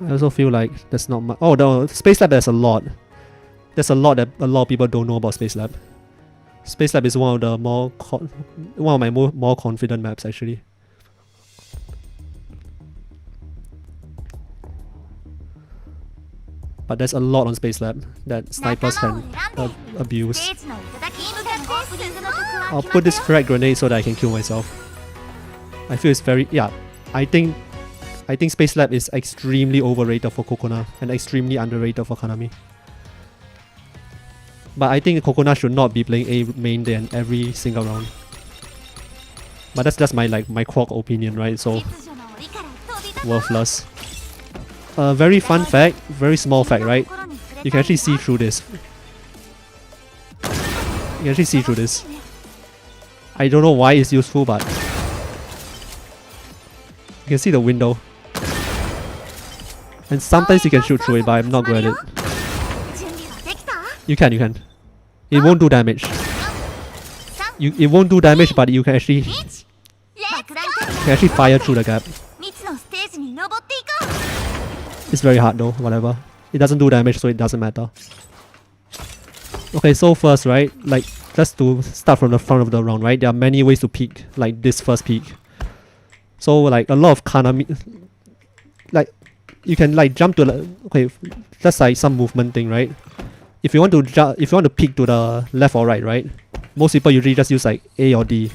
I also feel like there's not much. Oh, no, Space Lab there's a lot. There's a lot that a lot of people don't know about Space Lab. Space Lab is one of the one of my more confident maps actually. But there's a lot on Space Lab that snipers can abuse. I'll put this frag grenade so that I can kill myself. I feel it's very I think Space Lab is extremely overrated for Kokona and extremely underrated for Kanami. But I think Kokona should not be playing A main then every single round. But that's just my quirk opinion, right? So worthless. Very fun fact, very small fact, right? You can actually see through this. You can actually see through this. I don't know why it's useful, but you can see the window. And sometimes you can shoot through it, but I'm not good at it. You can. It won't do damage. It won't do damage, but you can actually fire through the gap. It's very hard though, whatever. It doesn't do damage, so it doesn't matter. Okay, so first, right, like, just to start from the front of the round, right, there are many ways to peek, like this first peek. So, like, a lot of Kanami, like, you can, like, jump to the, okay, that's like some movement thing, right? If you want to peek to the left or right, most people usually just use, like, A or D.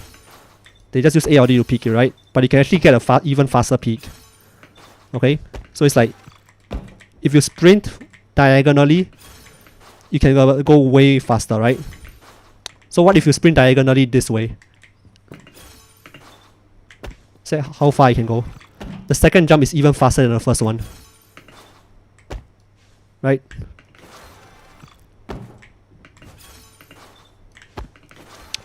They just use A or D to peek it, right? But you can actually get a even faster peek. Okay? So it's like, if you sprint diagonally, you can go way faster, right? So what if you sprint diagonally this way? Say how far I can go. The second jump is even faster than the first one. Right?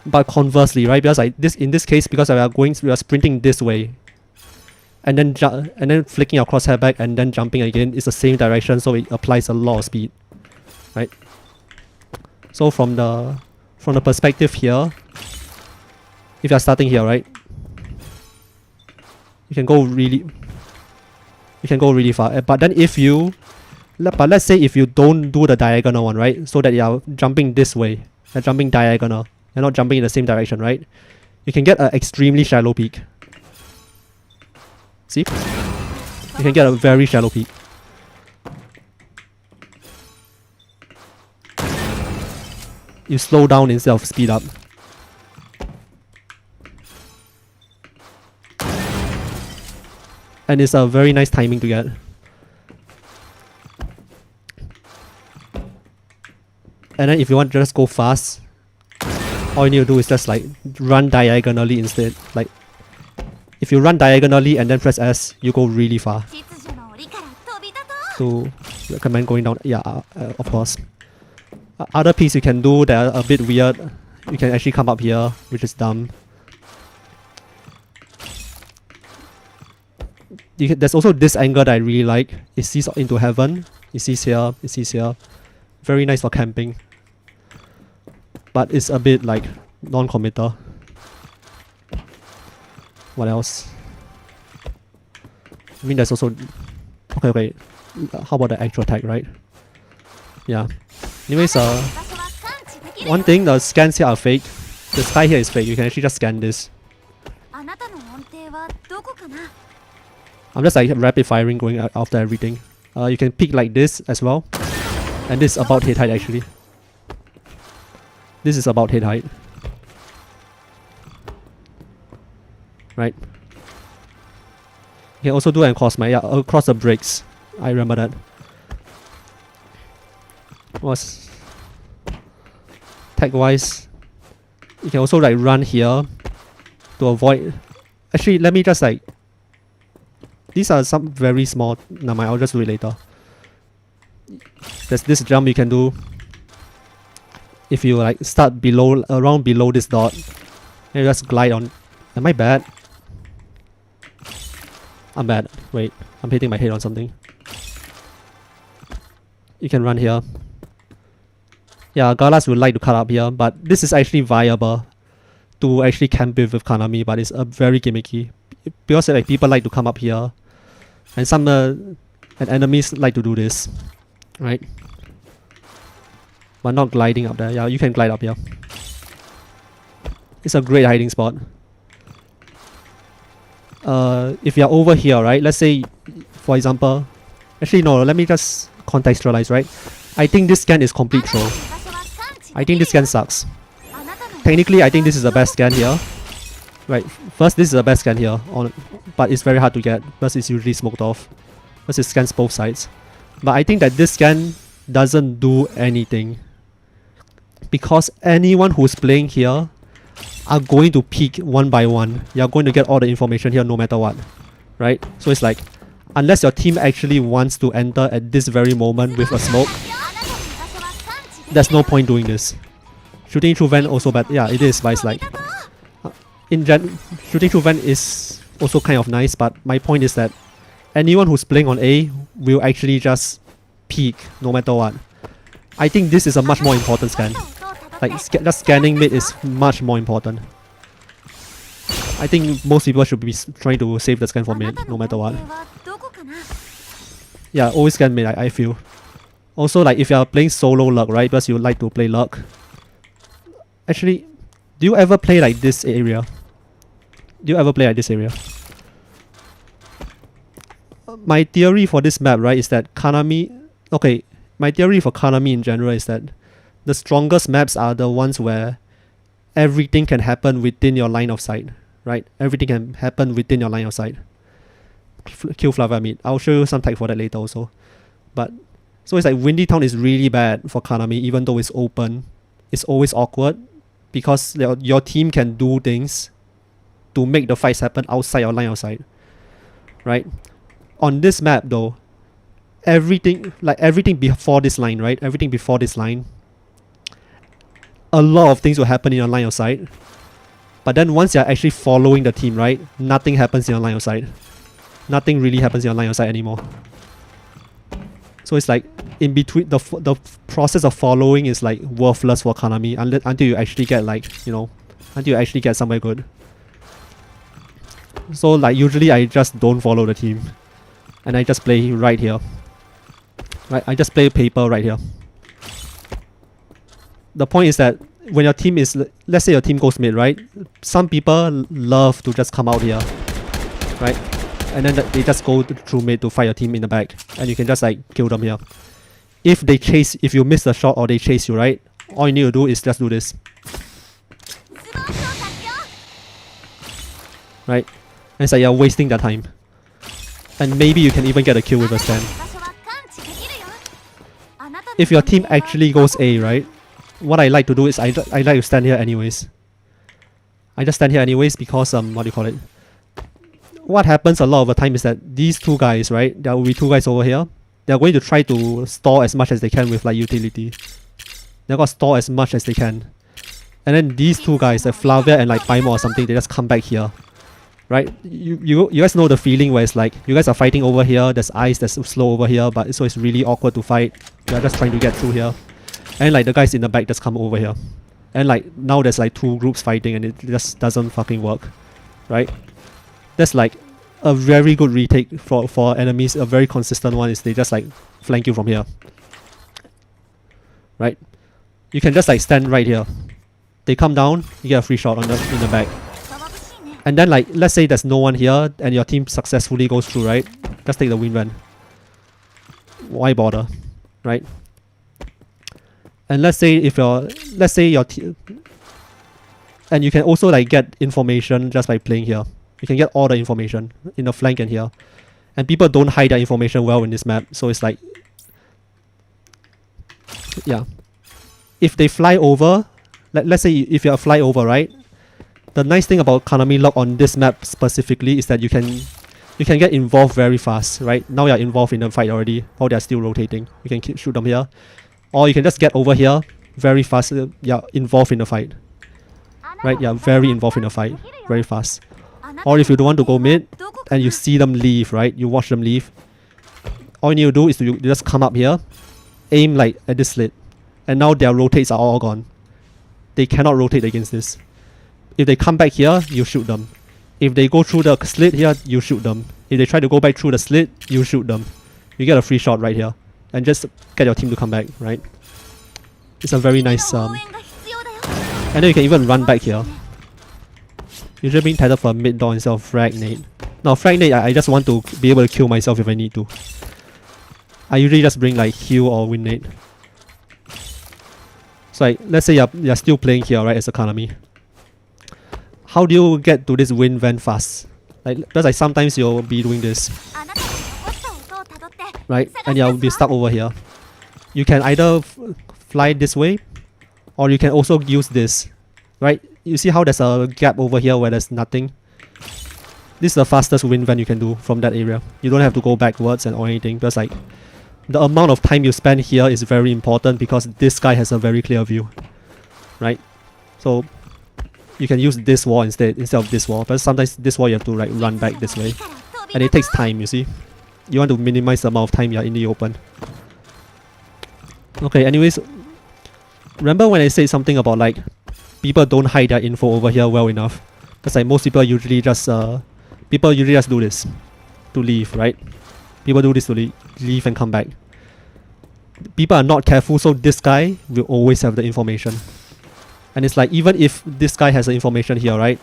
But conversely, right? Because in this case, because we are sprinting this way, and then flicking our crosshair back and then jumping again is the same direction, so it applies a lot of speed, right? So from the perspective here, if you're starting here, right, you can go really far. But then let's say if you don't do the diagonal one, right, so that you're jumping this way, you're jumping diagonal, you're not jumping in the same direction, right, you can get an extremely shallow peak. See? You can get a very shallow peak. You slow down instead of speed up. And it's a very nice timing to get. And then if you want to just go fast, all you need to do is just like run diagonally instead. Like, if you run diagonally and then press S, you go really far. To recommend going down, of course. Other peaks you can do that are a bit weird. You can actually come up here, which is dumb. There's also this angle that I really like. It sees into heaven. It sees here. It sees here. Very nice for camping. But it's a bit like non-committer. What else? I mean, there's also... Okay. How about the actual tag, right? Yeah. Anyways, one thing, the scans here are fake. The sky here is fake. You can actually just scan this. I'm just like rapid firing going after everything. You can pick like this as well. And this is about head height actually. This is about head height. Right. You can also do across across the bricks. I remember that. Was tag wise, you can also like run here to avoid. Actually, let me just like. These are some very small. Never mind, I'll just do it later. There's this jump you can do. If you like start around below this dot, and you just glide on. Am I bad? I'm bad. Wait, I'm hitting my head on something. You can run here. Yeah, Galas would like to cut up here, but this is actually viable to actually camp with Kanami, but it's very gimmicky. Because like people like to come up here, and some And enemies like to do this, right? But not gliding up there. Yeah, you can glide up here. It's a great hiding spot. If you're over here, right? Let's say, for example, actually no, let me just contextualize, right? I think this scan is complete troll. I think this scan sucks. Technically, I think this is the best scan here. Right, first this is the best scan here, but it's very hard to get because it's usually smoked off. Because it scans both sides. But I think that this scan doesn't do anything. Because anyone who's playing here are going to peek one by one. You're going to get all the information here no matter what. Right? So it's like, unless your team actually wants to enter at this very moment with a smoke, there's no point doing this. Shooting through vent also bad. Yeah, it is, but it's like... shooting through vent is also kind of nice, but my point is that anyone who's playing on A will actually just peek no matter what. I think this is a much more important scan. Like, just scanning mid is much more important. I think most people should be trying to save the scan for mid, no matter what. Yeah, always scan mid, I feel. Also, like, if you're playing solo Lurk, right, because you like to play Lurk. Actually, do you ever play like this area? Do you ever play like this area? My theory for this map, right, is that Kanami... Okay, my theory for Kanami in general is that the strongest maps are the ones where everything can happen within your line of sight, right? Everything can happen within your line of sight. Kill Flava mid. I'll show you some tech for that later also. But so it's like Windy Town is really bad for Kanami, even though it's open. It's always awkward because your team can do things to make the fights happen outside your line of sight, right? On this map though, everything before this line, right? Everything before this line, a lot of things will happen in your line of sight. But then once you're actually following the team, right? Nothing happens in your line of sight. Nothing really happens in your line of sight anymore. So it's like in between the process of following is like worthless for Kanami until you actually get like, you know, until you actually get somewhere good. So like usually I just don't follow the team. And I just play right here. Right, I just play paper right here. The point is that when your team is, let's say your team goes mid, right? Some people love to just come out here, right? And then they just go through mid to fight your team in the back. And you can just like kill them here. If you miss the shot or they chase you, right? All you need to do is just do this. Right? And it's like you're wasting their time. And maybe you can even get a kill with a stand. If your team actually goes A, right? What I like to do is I like to stand here anyways. I just stand here anyways because what do you call it? What happens a lot of the time is that these two guys, right? There will be two guys over here. They're going to try to stall as much as they can with like utility. They're gonna stall as much as they can. And then these two guys, like Flavia and like Paimo or something, they just come back here. Right? You guys know the feeling where it's like you guys are fighting over here, there's ice that's slow over here, but so it's really awkward to fight. You're just trying to get through here. And like the guys in the back just come over here. And like now there's like two groups fighting and it just doesn't fucking work. Right? That's like a very good retake for enemies. A very consistent one is they just like flank you from here. Right? You can just like stand right here. They come down, you get a free shot in the back. And then like, let's say there's no one here and your team successfully goes through, right? Just take the win run. Why bother? Right? And let's say your team... And you can also like get information just by playing here. You can get all the information in the flank and here. And people don't hide their information well in this map. So it's like... Yeah. If they fly over... Let's say if you're a flyover, right? The nice thing about Kanami Lock on this map specifically is that you can get involved very fast, right? Now you're involved in the fight already, while they're still rotating. You can shoot them here. Or you can just get over here very fast. You're involved in the fight. Right? You're very involved in the fight. Very fast. Or if you don't want to go mid and you see them leave, right? You watch them leave. All you need to do is to just come up here, aim like at this slit. And now their rotates are all gone. They cannot rotate against this. If they come back here, you shoot them. If they go through the slit here, you shoot them. If they try to go back through the slit, you shoot them. you get a free shot right here. And just get your team to come back, right? It's a very nice and then you can even run back here. Usually being titled for a mid door instead of frag nade. Now frag nade, I just want to be able to kill myself if I need to. I usually just bring like heal or win nade. So like, let's say you're still playing here, right, as a Kanami. How do you get to this win van fast? Like, because like sometimes you'll be doing this, right, and you'll be stuck over here. You can either fly this way, or you can also use this, right? You see how there's a gap over here where there's nothing? This is the fastest win van you can do from that area. You don't have to go backwards or anything, because like the amount of time you spend here is very important because this guy has a very clear view, right? So you can use this wall instead of this wall, but sometimes this wall you have to like run back this way, and it takes time. You see, you want to minimize the amount of time you're in the open. Okay, anyways, remember when I said something about like people don't hide their info over here well enough? Because like most people usually just do this to leave, right? People do this to leave and come back. People are not careful, so this guy will always have the information. And it's like, even if this guy has the information here, right?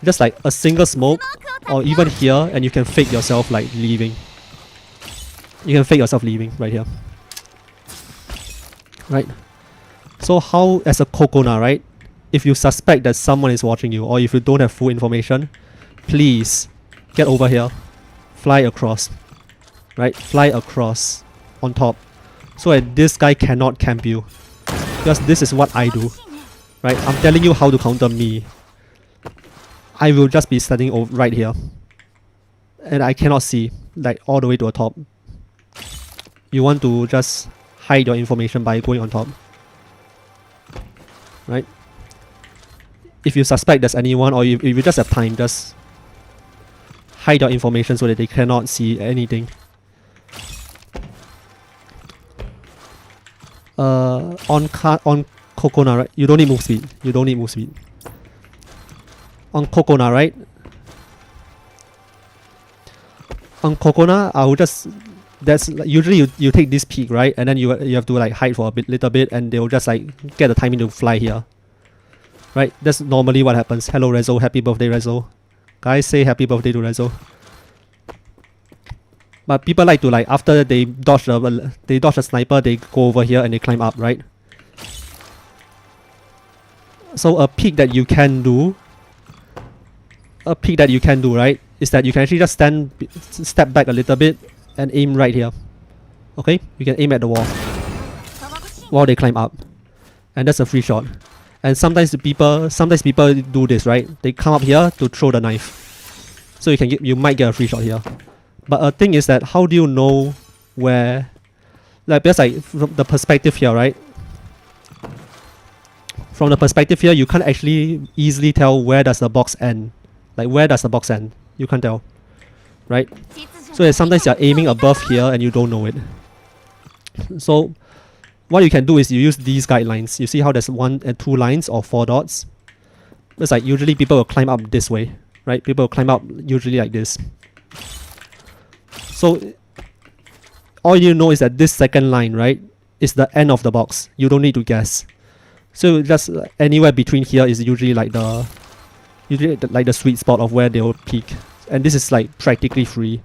Just like a single smoke, or even here, and you can fake yourself like leaving. You can fake yourself leaving right here. Right? So how, as a Kokona, right? If you suspect that someone is watching you, or if you don't have full information, please get over here, fly across, right? Fly across on top, so that this guy cannot camp you. Because this is what I do, right? I'm telling you how to counter me. I will just be standing right here, and I cannot see like all the way to the top. You want to just hide your information by going on top, right? If you suspect there's anyone, or if you just have time, just hide your information so that they cannot see anything. On Kokona, right? You don't need move speed. You don't need move speed. On Kokona, right? On Kokona, I will just, that's usually you take this peak, right? And then you have to like hide for a little bit, and they'll just like get the timing to fly here. Right? That's normally what happens. Hello Rezo, happy birthday Rezo. Guys, say happy birthday to Rezo. But people like to like, after they dodge a sniper, they go over here and they climb up, right? So a peek that you can do, right, is that you can actually just step back a little bit and aim right here. Okay? You can aim at the wall while they climb up. And that's a free shot. And sometimes people do this, right? They come up here to throw the knife. So you might get a free shot here. But a thing is that, how do you know where, like, because like from the perspective here, right? From the perspective here, you can't actually easily tell where does the box end. Like, where does the box end? You can't tell, right? So that sometimes you're aiming above here and you don't know it. So what you can do is you use these guidelines. You see how there's 1 and 2 lines or 4 dots? It's like usually people will climb up this way, right? People will climb up usually like this. So all you know is that this second line, right, is the end of the box. You don't need to guess. So just anywhere between here is usually like the sweet spot of where they will peak. And this is like practically free.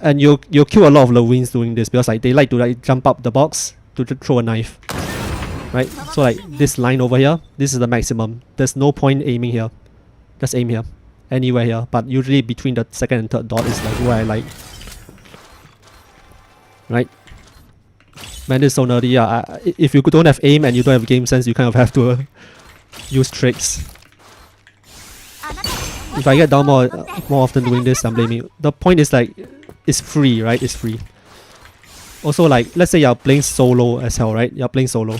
And you'll kill a lot of Lewins doing this, because like they like to like jump up the box to throw a knife, right? So like this line over here, this is the maximum. There's no point aiming here. Just aim here, anywhere here. But usually between the second and third dot is like where I like, right? Man, this is so nerdy. Yeah, if you don't have aim and you don't have game sense, you kind of have to use tricks. If I get down more often doing this, I'm blaming you. The point is like, it's free, right? It's free. Also, like, let's say you're playing solo as hell, right? You're playing solo.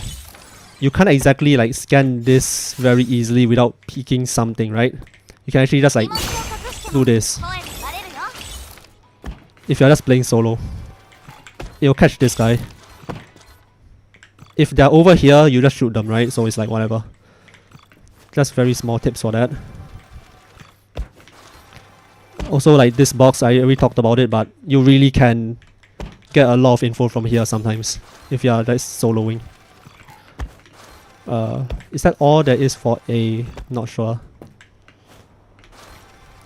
You can't exactly like scan this very easily without peeking something, right? You can actually just like do this. If you're just playing solo, it'll catch this guy. If they're over here, you just shoot them, right? So it's like whatever. Just very small tips for that. Also, like this box, I already talked about it, but you really can get a lot of info from here sometimes if you are just soloing. Is that all there is for A? Not sure.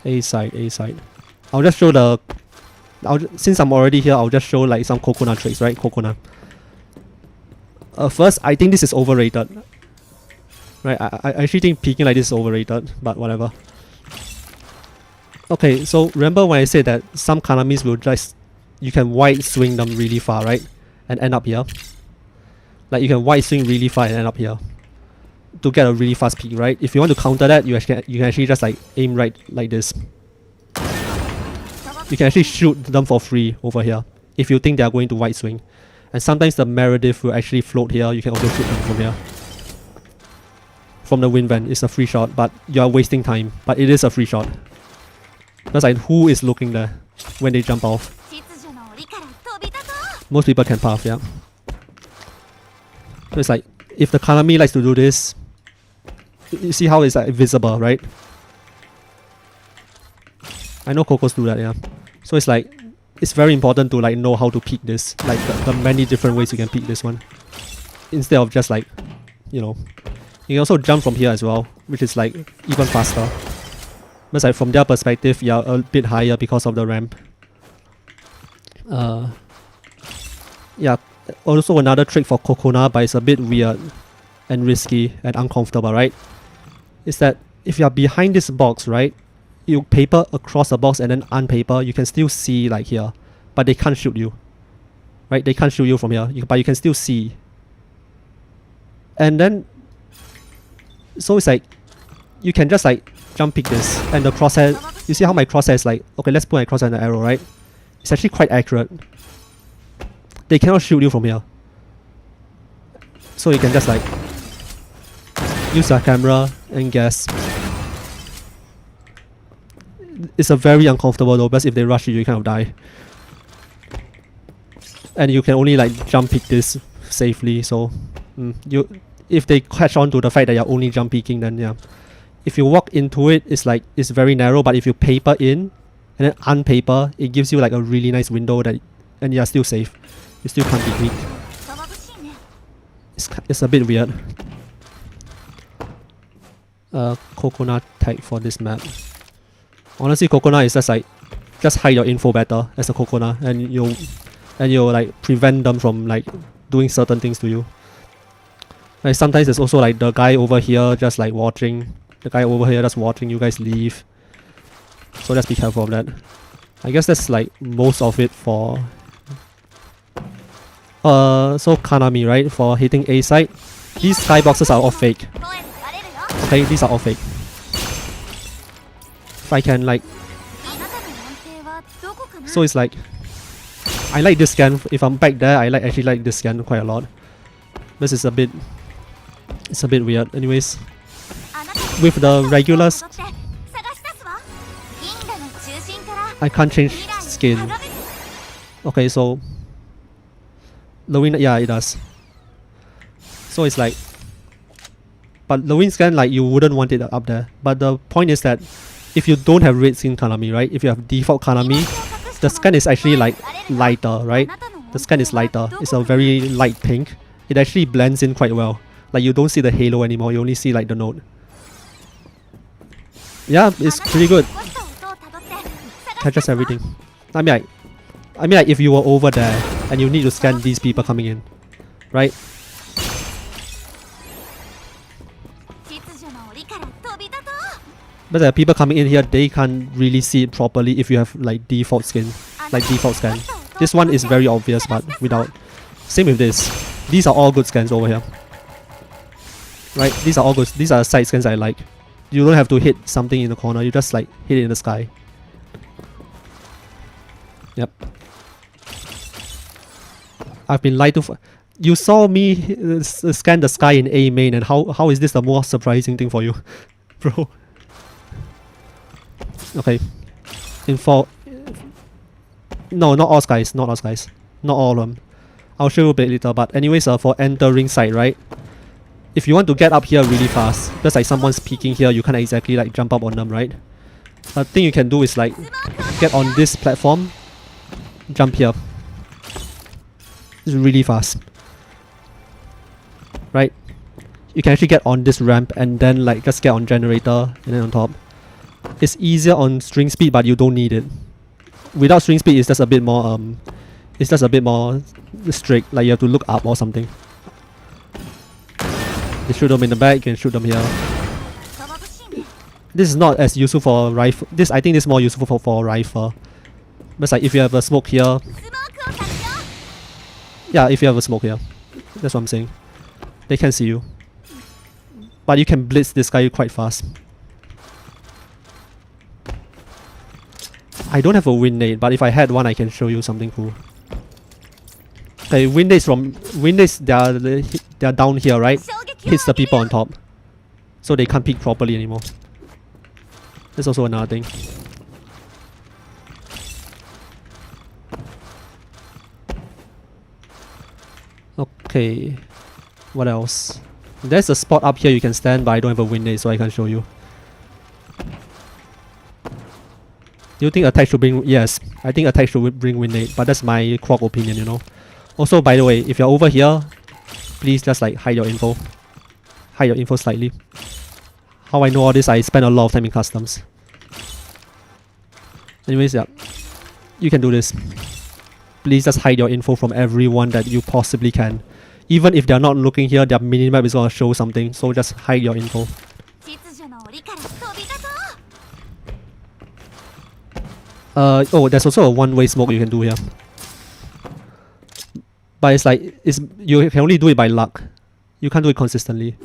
A side. I'll just show the. Since I'm already here, I'll just show like some Kokona tricks, right? Kokona. First, I think this is overrated. Right, I actually think peeking like this is overrated, but whatever. Okay, so remember when I said that some Kanamis will just, you can wide swing them really far, right? And end up here. Like you can wide swing really far and end up here. To get a really fast peek, right? If you want to counter that, you can actually just like aim right like this. You can actually shoot them for free over here if you think they are going to wide swing. And sometimes the Meredith will actually float here, you can also shoot them from here. From the wind vent, it's a free shot, but you are wasting time. But it is a free shot. That's like, who is looking there when they jump off? Most people can path, yeah. So it's like, if the Kanami likes to do this, you see how it's like visible, right? I know Cocos do that, yeah. So it's like, it's very important to like know how to peek this. Like the many different ways you can peek this one. Instead of just like, you know. You can also jump from here as well, which is like even faster. But like from their perspective, you're a bit higher because of the ramp. Yeah, also another trick for Kokona, but it's a bit weird and risky and uncomfortable, right? Is that if you're behind this box, right, you paper across the box and then unpaper, you can still see like here, but they can't shoot you. Right, they can't shoot you from here, but you can still see. And then so it's like, you can just like jump pick this and the crosshair, you see how my crosshair is like, okay, let's put my crosshair on the arrow, right? It's actually quite accurate. They cannot shoot you from here. So you can just like, use your camera and guess. It's a very uncomfortable though, because if they rush you, you kind of die. And you can only like jump pick this safely, so if they catch on to the fact that you're only jump peeking, then yeah. If you walk into it, it's like, it's very narrow, but if you paper in and then unpaper, it gives you like a really nice window that, and you're still safe. You still can't be peeked. It's a bit weird. Coconut tag for this map. Honestly, Coconut is just like, just hide your info better as a Coconut, and you'll like prevent them from like doing certain things to you. Like sometimes there's also like the guy over here just like watching. The guy over here just watching you guys leave. So just be careful of that. I guess that's like most of it for so Kanami, right? For hitting A side. These skyboxes are all fake. Okay, these are all fake. If I can like, so it's like, I like this scan. If I'm back there, I actually like this scan quite a lot. This is a bit, it's a bit weird. Anyways, with the regulars, I can't change skin. Okay, so Lewin, yeah, it does. So it's like, but Lewin scan, like you wouldn't want it up there. But the point is that if you don't have red skin Kanami, right? If you have default Kanami, the scan is actually like lighter, right? The scan is lighter. It's a very light pink. It actually blends in quite well. Like you don't see the halo anymore, you only see like the node. Yeah, it's pretty good. Catches everything. I mean like if you were over there and you need to scan these people coming in, right? But the people coming in here, they can't really see it properly if you have like default skin, like default scan. This one is very obvious, but without. Same with this. These are all good scans over here. Right? These are all good. These are side scans I like. You don't have to hit something in the corner. You just like hit it in the sky. Yep. I've been lied to. You saw me scan the sky in A main, and how is this the most surprising thing for you, bro? Okay. No, not all skies. Not all skies. Not all of them. I'll show you a bit later. But anyways, for entering side, right? If you want to get up here really fast, just like someone's peeking here, you can't exactly like jump up on them, right? The thing you can do is like get on this platform, jump here. It's really fast. Right? You can actually get on this ramp and then like just get on generator and then on top. It's easier on string speed, but you don't need it. Without string speed, it's just a bit more strict. Like you have to look up or something. You shoot them in the back, you can shoot them here. This is not as useful for rifle. I think this is more useful for rifle. But like if you have a smoke here. Yeah, if you have a smoke here. That's what I'm saying. They can see you. But you can blitz this guy quite fast. I don't have a wind nade, but if I had one, I can show you something cool. Okay, wind nades, they're down here, right? Hits the people on top. So they can't peek properly anymore. That's also another thing. Okay. What else? There's a spot up here you can stand, but I don't have a wind nade, so I can't show you. Do you think attack should bring... Yes, I think attack should bring wind nade, but that's my croc opinion, you know. Also, by the way, if you're over here, please just like hide your info. Hide your info slightly. How I know all this, I spend a lot of time in customs. Anyways, yeah. You can do this. Please just hide your info from everyone that you possibly can. Even if they're not looking here, their minimap is gonna show something, so just hide your info. Oh, there's also a one-way smoke you can do here. But it's like, you can only do it by luck. You can't do it consistently.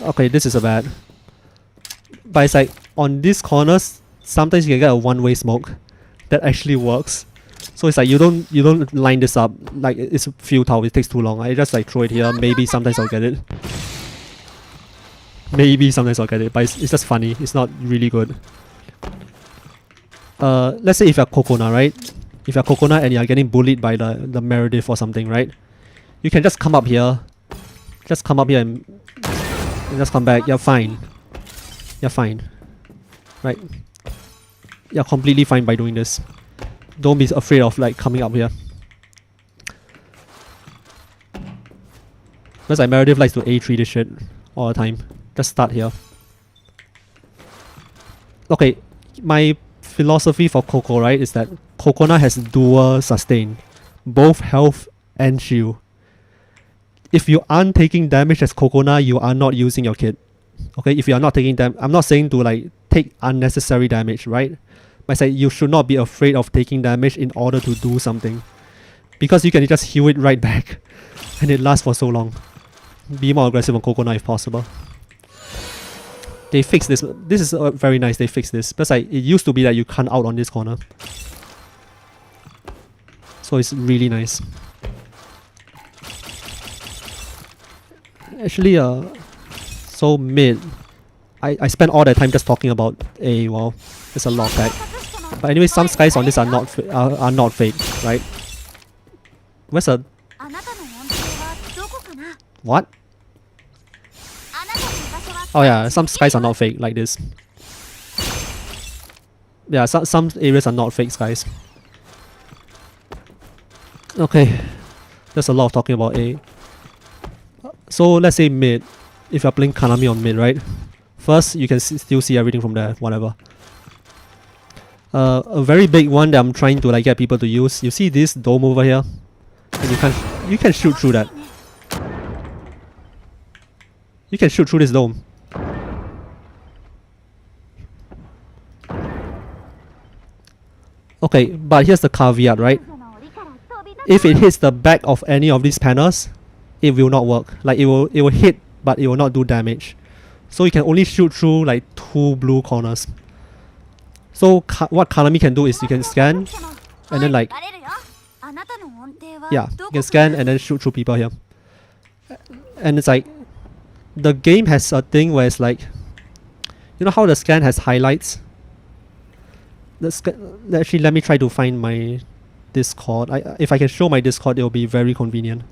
Okay, this is a bad. But it's like, on these corners, sometimes you can get a one-way smoke. That actually works. So it's like, you don't line this up. Like, it's futile, it takes too long. I just like throw it here, maybe sometimes I'll get it. Maybe sometimes I'll get it, but it's just funny. It's not really good. Let's say if you're Kokona, right? If you're Kokona and you're getting bullied by the Meredith or something, right? You can just come up here. Just come up here and just come back. You're fine. You're fine. Right? You're completely fine by doing this. Don't be afraid of like coming up here. Because like Meredith likes to A3 this shit all the time. Just start here. Okay, my philosophy for Coco, right, is that Kokona has dual sustain, both health and shield. If you aren't taking damage as Kokona, you are not using your kit. Okay, if you are not taking damage, I'm not saying to like take unnecessary damage, right? But I say you should not be afraid of taking damage in order to do something, because you can just heal it right back, and it lasts for so long. Be more aggressive on Kokona if possible. They fixed this. This is very nice. They fixed this. Because like, it used to be that you can't out on this corner. So it's really nice. Actually, so mid. I spent all that time just talking about A. Well, it's a lot back. But anyway, some skies on this are not fake, right? Where's a... What? Oh yeah, some skies are not fake like this. Yeah, some areas are not fake skies. Okay, there's a lot of talking about A. So let's say mid. If you're playing Kanami on mid, right? First, you can still see everything from there, whatever. A very big one that I'm trying to like get people to use. You see this dome over here? And you can shoot through that. You can shoot through this dome. Okay, but here's the caveat, right? If it hits the back of any of these panels, it will not work. Like it will hit, but it will not do damage. So you can only shoot through like 2 blue corners. So what Kanami can do is you can scan, and then like, yeah, you can scan and then shoot through people here. And it's like, the game has a thing where it's like, you know how the scan has highlights? Actually, let me try to find my Discord. If I can show my Discord, it will be very convenient.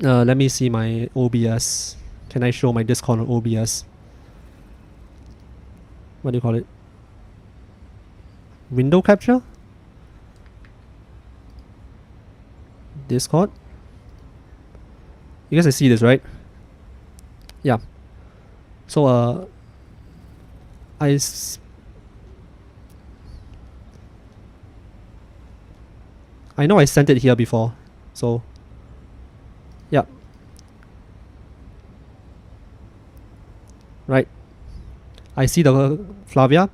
Let me see my OBS. Can I show my Discord on OBS? What do you call it? Window capture? Discord? You guys see this, right? Yeah. So I know I sent it here before, so yeah. Right. I see the Flavia,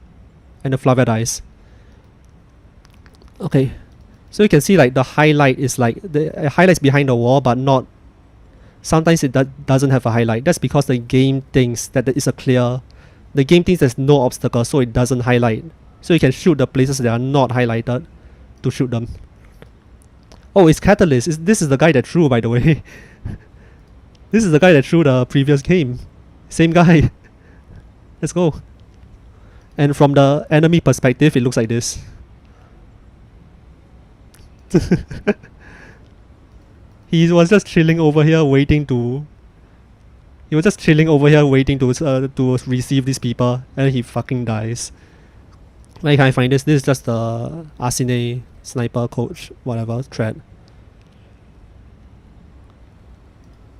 and the Flavia dies. Okay. So you can see like the highlight is like the highlights behind the wall, but not. Sometimes it doesn't have a highlight. That's because the game thinks that there is a clear. The game thinks there's no obstacle, so it doesn't highlight. So you can shoot the places that are not highlighted to shoot them. Oh, it's Catalyst. This is the guy that threw, by the way. This is the guy that threw the previous game. Same guy. Let's go. And from the enemy perspective, it looks like this. He was just chilling over here waiting to... He was just chilling over here waiting to receive these people, and he fucking dies. Where can I find this? This is just the Arsene sniper coach, whatever, thread.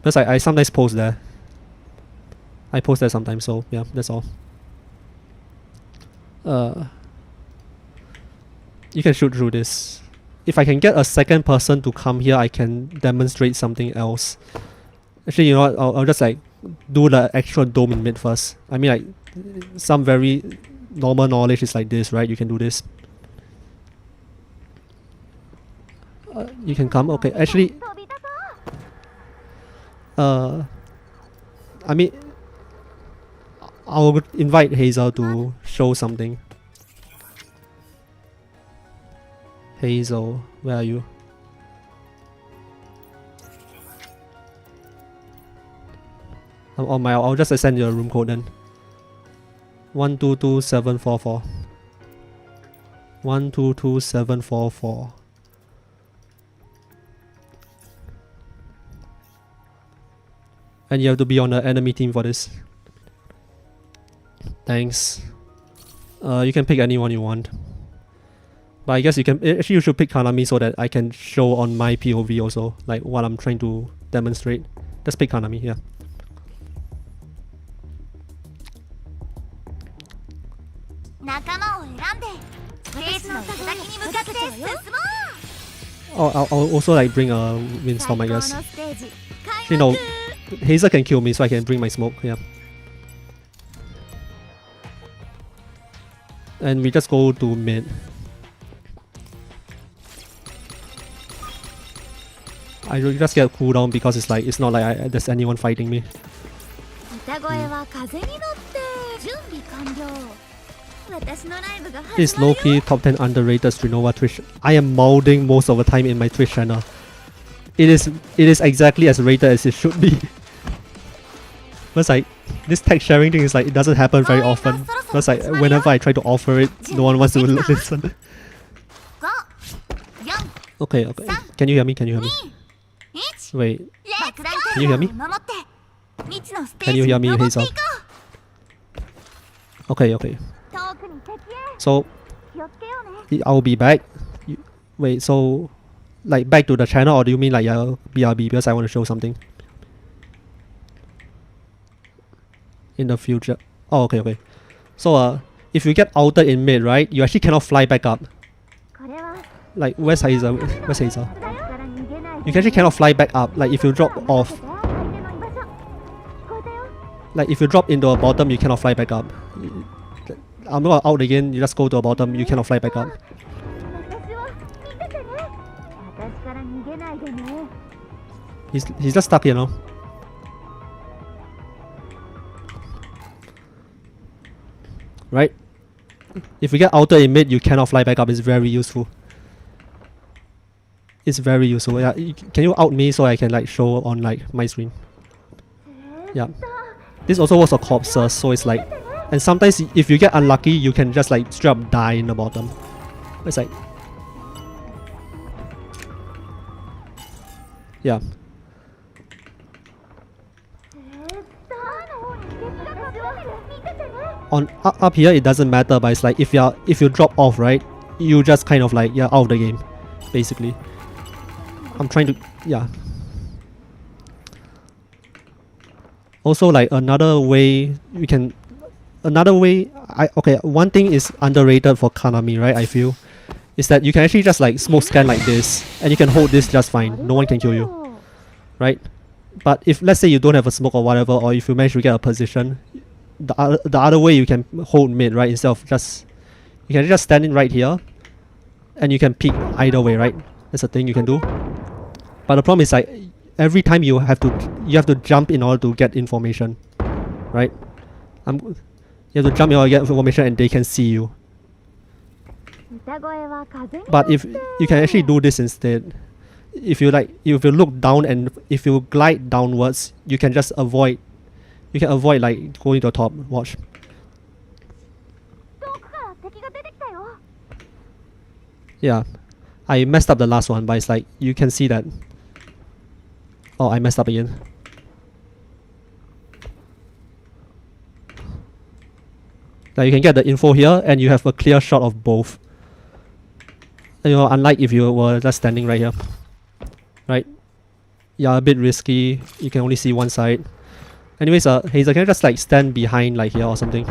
Because I sometimes post there. I post there sometimes, so yeah, that's all. You can shoot through this. If I can get a second person to come here, I can demonstrate something else. Actually, you know what? I'll just like do the actual dome in mid first. I mean, like some very normal knowledge is like this, right? You can do this. You can come. Okay, actually, I mean, I'll invite Hazel to show something. Hazel, where are you? On my, I'll just send you a room code then. 122744. 122744. And you have to be on the enemy team for this. Thanks. You can pick anyone you want. But I guess you can actually you should pick Kanami so that I can show on my POV also, like what I'm trying to demonstrate. Just pick Kanami, yeah. Oh, I'll also like bring a windstorm, I guess. Actually no, Hazel can kill me so I can bring my smoke, yeah. And we just go to mid. I just get a cooldown because it's like, it's not like there's anyone fighting me. This low-key top 10 underrated Strinova Twitch. I am molding most of the time in my Twitch channel. It is exactly as rated as it should be. But like, this text sharing thing is like, it doesn't happen very often. Because like, whenever I try to offer it, no one wants to listen. Okay, okay. Can you hear me? Can you hear me? Wait. Can you hear me? Can you hear me, Hazel? Okay, okay. So, I'll be back. Wait, so, like back to the channel, or do you mean like BRB because I want to show something? In the future. Oh, okay, okay. So, if you get outed in mid, right, you actually cannot fly back up. Like, where's Hazel? Where's Hazel? You actually cannot fly back up. Like, if you drop off. Like, if you drop into a bottom, you cannot fly back up. I'm not out again, you just go to a bottom, you cannot fly back up. He's just stuck here now. Right? If you get outed in mid, you cannot fly back up. It's very useful. It's very useful. Yeah, can you out me so I can like show on like my screen? Yeah. This also works for corpses, so it's like, and sometimes if you get unlucky, you can just like straight up die in the bottom. It's like, yeah. On up here it doesn't matter, but it's like if you drop off, right, you just kind of like, yeah, out of the game, basically. I'm trying to, yeah. Also, like another way you can, okay, one thing is underrated for Kanami, right? I feel, is that you can actually just like smoke scan like this, and you can hold this just fine. No one can kill you, right? But if let's say you don't have a smoke or whatever, or if you manage to get a position, the other way you can hold mid, right? Instead of just, you can just stand in right here, and you can peek either way, right? That's a thing you can do. But the problem is like every time you have to jump in order to get information, right? You have to jump in order to get information, and they can see you. But if you can actually do this instead, if you look down and if you glide downwards, you can just avoid. You can avoid like going to the top. Watch. Yeah, I messed up the last one, but it's like you can see that. Oh, I messed up again. Now you can get the info here, and you have a clear shot of both. You know, unlike if you were just standing right here, right? Yeah, a bit risky. You can only see one side. Anyways, Hazel, can you just like stand behind like here or something?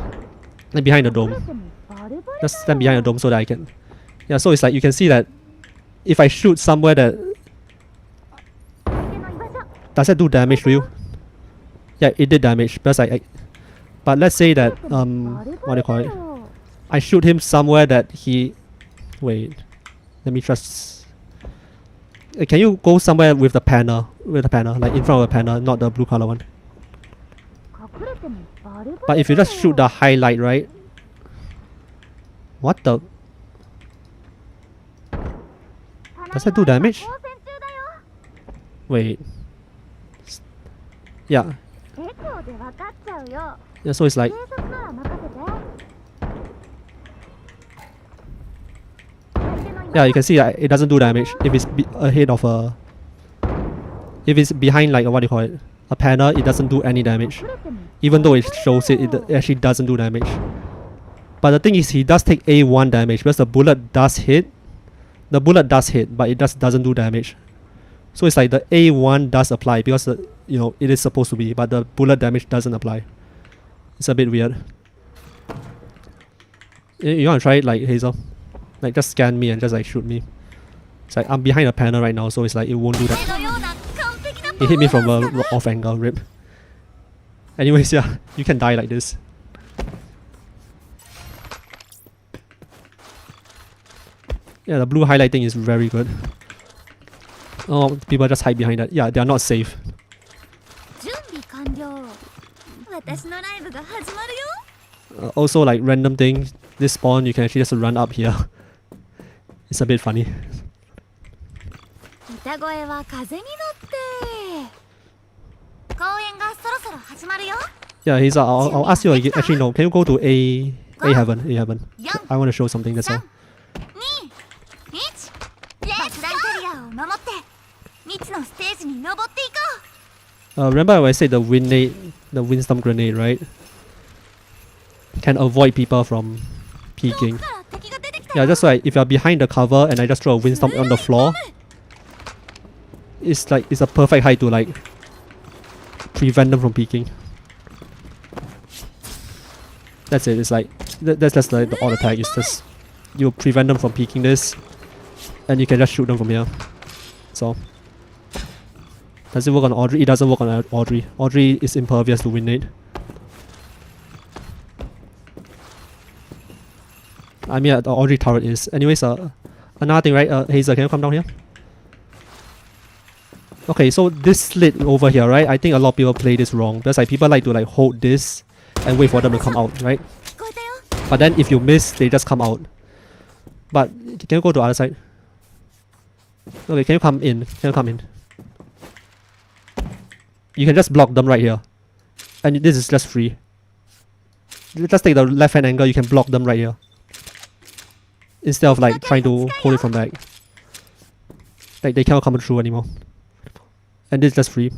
Like behind the dome. Just stand behind the dome so that I can. Yeah, so it's like you can see that if I shoot somewhere that, does that do damage to you? Yeah, it did damage. Because but let's say that what do you call it? I shoot him somewhere that he. Wait, let me just. Can you go somewhere with the panel? With the panel, like in front of the panel, not the blue color one. But if you just shoot the highlight, right? What the? Does that do damage? Wait. Yeah. Yeah, so it's like. Yeah, you can see that it doesn't do damage if it's ahead of a. If it's behind like what do you call it? A panel, it doesn't do any damage. Even though it shows it, it actually doesn't do damage. But the thing is, he does take A1 damage because the bullet does hit. The bullet does hit, but it just doesn't do damage. So it's like the A1 does apply because you know it is supposed to be, but the bullet damage doesn't apply. It's a bit weird. You wanna try it like Hazel? Like just scan me and just like shoot me. It's like I'm behind a panel right now, so it's like it won't do that. It hit me from a off angle, rip. Anyways, yeah, you can die like this. Yeah, the blue highlighting is very good. Oh, people just hide behind that. Yeah, they are not safe. Also, like random thing, this spawn you can actually just run up here. It's a bit funny. Yeah, I'll ask you again. Actually, no. Can you go to A heaven? A heaven. I want to show something. That's all. Remember when I said the windstorm grenade, right? Can avoid people from peeking. Yeah, just like if you're behind the cover and I just throw a windstorm on the floor, it's like it's a perfect height to like prevent them from peeking. That's it. It's like that's just like the auto attack. It's just you prevent them from peeking this, and you can just shoot them from here. So does it work on Audrey? It doesn't work on Audrey. Audrey is impervious to wind nade. I mean, the Audrey turret is. Anyways, another thing, right? Hazel, can you come down here? Okay, so this slit over here, right? I think a lot of people play this wrong because like people like to like hold this and wait for them to come out, right? But then if you miss, they just come out. But can you go to the other side? Okay, can you come in? Can you come in? You can just block them right here. And this is just free. Just take the left hand angle, you can block them right here. Instead of like trying to hold it from back. Like they cannot come through anymore. And this is just free.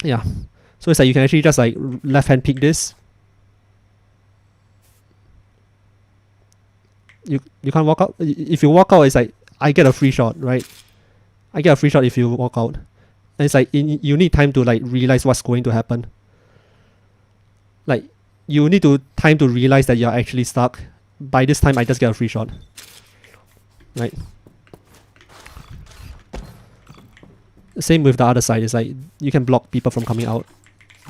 Yeah. So it's like you can actually just like left hand pick this. You can't walk out. If you walk out, it's like I get a free shot, right? I get a free shot if you walk out. And it's like you need time to like realize what's going to happen. Like you need time to realize that you're actually stuck. By this time, I just get a free shot, right? Same with the other side. It's like you can block people from coming out.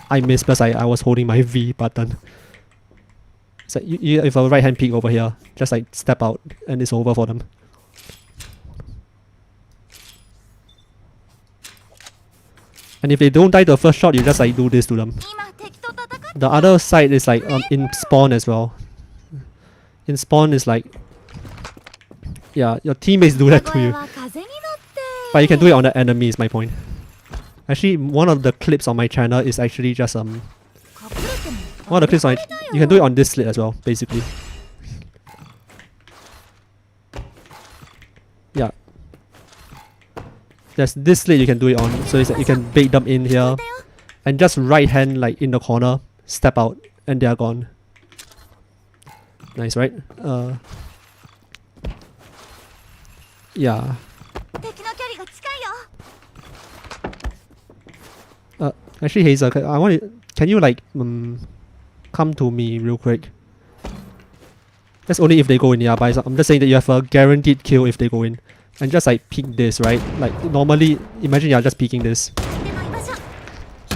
I missed because I was holding my V button. It's like you if a right hand peek over here, just like step out and it's over for them. And if they don't die to the first shot, you just like do this to them. The other side is like in spawn as well. In spawn is like, yeah, your teammates do that to you. But you can do it on the enemy is my point. Actually, one of the clips on my channel is actually just one of the clips on you can do it on this slit as well, basically. Yeah. There's this slit you can do it on, so it's like you can bait them in here and just right hand like in the corner, step out and they are gone. Nice, right? Yeah. Actually, Hazel, I want to, can you like come to me real quick? That's only if they go in, yeah, but I'm just saying that you have a guaranteed kill if they go in. And just like peek this, right? Like normally, imagine you're just peeking this.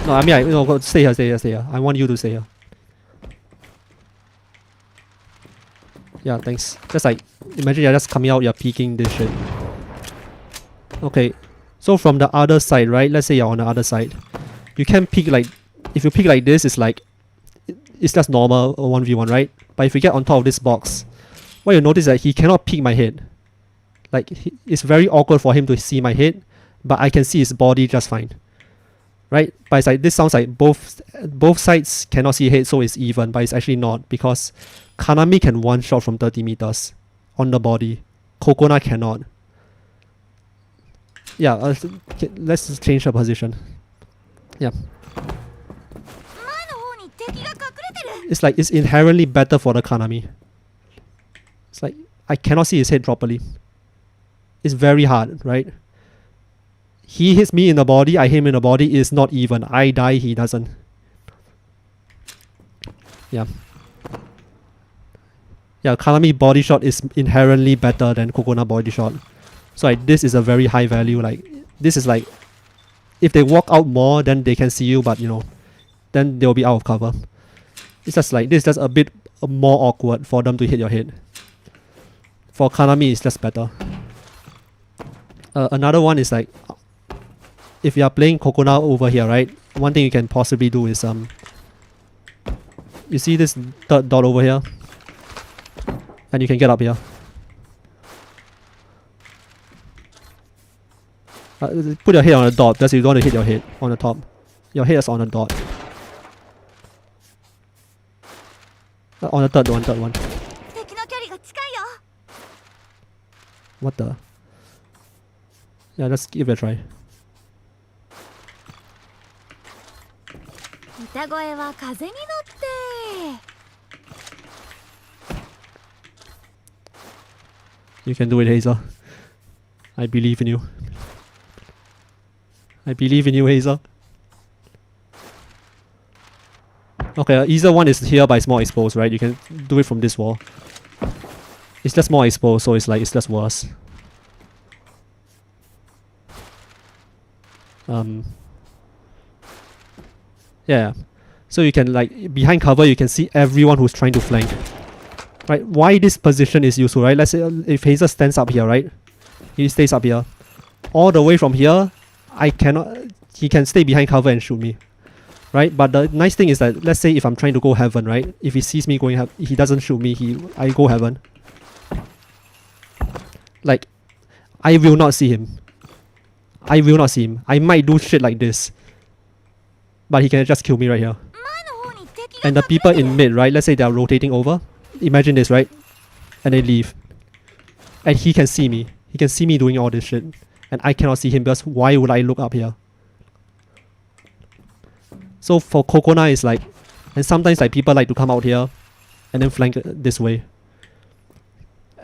No, I mean, go stay here, stay here, stay here. I want you to stay here. Yeah, thanks. Just like, imagine you're just coming out, you're peeking this shit. Okay, so from the other side, right? Let's say you're on the other side. You can peek like, if you peek like this, it's like, it's just normal 1v1, right? But if you get on top of this box, what you notice is that he cannot peek my head. Like, it's very awkward for him to see my head, but I can see his body just fine. Right? But it's like, this sounds like both sides cannot see head, so it's even, but it's actually not, because Kanami can one shot from 30 meters on the body. Kokona cannot. Yeah, let's change the position. Yeah. It's like, it's inherently better for the Kanami. It's like, I cannot see his head properly. It's very hard, right? He hits me in the body, I hit him in the body, it's not even. I die, he doesn't. Yeah. Yeah, Kanami body shot is inherently better than Kokona body shot. So like, this is a very high value. Like, this is like, if they walk out more, then they can see you, but you know, then they'll be out of cover. It's just like, this is just a bit more awkward for them to hit your head. For Kanami, it's just better. Another one is like, if you are playing Kokona over here, right? One thing you can possibly do is you see this third dot over here, and you can get up here. Put your head on the dot because you don't want to hit your head on the top. Your head is on the dot. On the third one. What the? Yeah, let's give it a try. You can do it, Hazel. I believe in you. I believe in you, Hazel. Okay, easier one is here, but it's more exposed, right? You can do it from this wall. It's just more exposed, so it's like, it's just worse. Yeah. So you can like, behind cover, you can see everyone who's trying to flank. Right? Why this position is useful, right? Let's say if Hazel stands up here, right? He stays up here. All the way from here, he can stay behind cover and shoot me. Right? But the nice thing is that, let's say if I'm trying to go heaven, right? If he sees me going he doesn't shoot me, I go heaven. Like, I will not see him. I will not see him. I might do shit like this, but he can just kill me right here. And the people in mid, right? Let's say they are rotating over. Imagine this, right? And they leave. And he can see me. He can see me doing all this shit. And I cannot see him because why would I look up here? So for Kokona, it's like, and sometimes like people like to come out here and then flank this way.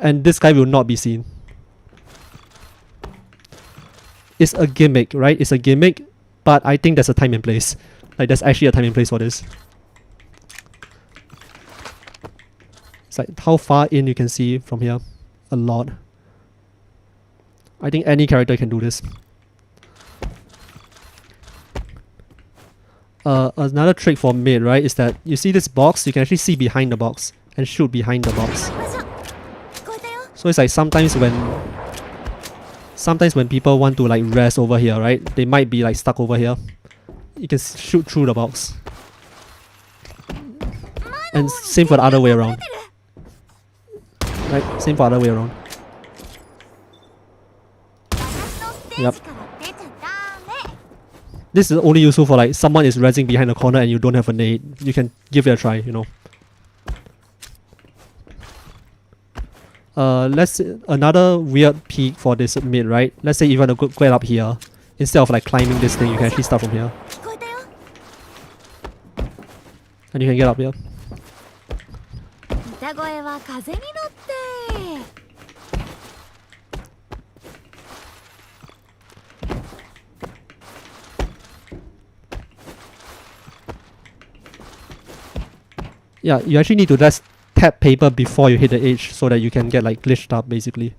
and this guy will not be seen. It's a gimmick, right? It's a gimmick, but I think there's a time and place. Like there's actually a time and place for this. It's like how far in you can see from here. A lot. I think any character can do this. Another trick for mid, right, is that you see this box, you can actually see behind the box and shoot behind the box. So it's like sometimes when people want to like rest over here, right, they might be like stuck over here. You can shoot through the box. And same for the other way around. Right, same for the other way around. Yep. This is only useful for like someone is rezzing behind the corner and you don't have a nade. You can give it a try, you know. Let's say another weird peak for this mid, right? Let's say you want to get up here. Instead of like climbing this thing, you can actually start from here. And you can get up here. Yeah, you actually need to just tap paper before you hit the edge so that you can get like glitched up basically.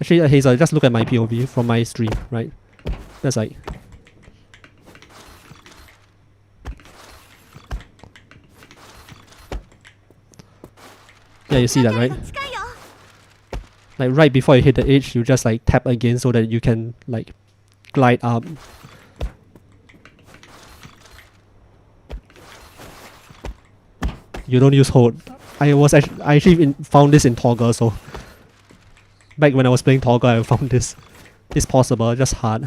Actually, Hazel, just look at my POV from my stream, right? That's like... Yeah, you see that, right? Like right before you hit the edge, you just like tap again so that you can like glide up. You don't use hold. I actually found this in Toggle, so back when I was playing Toggle, I found this. It's possible, just hard.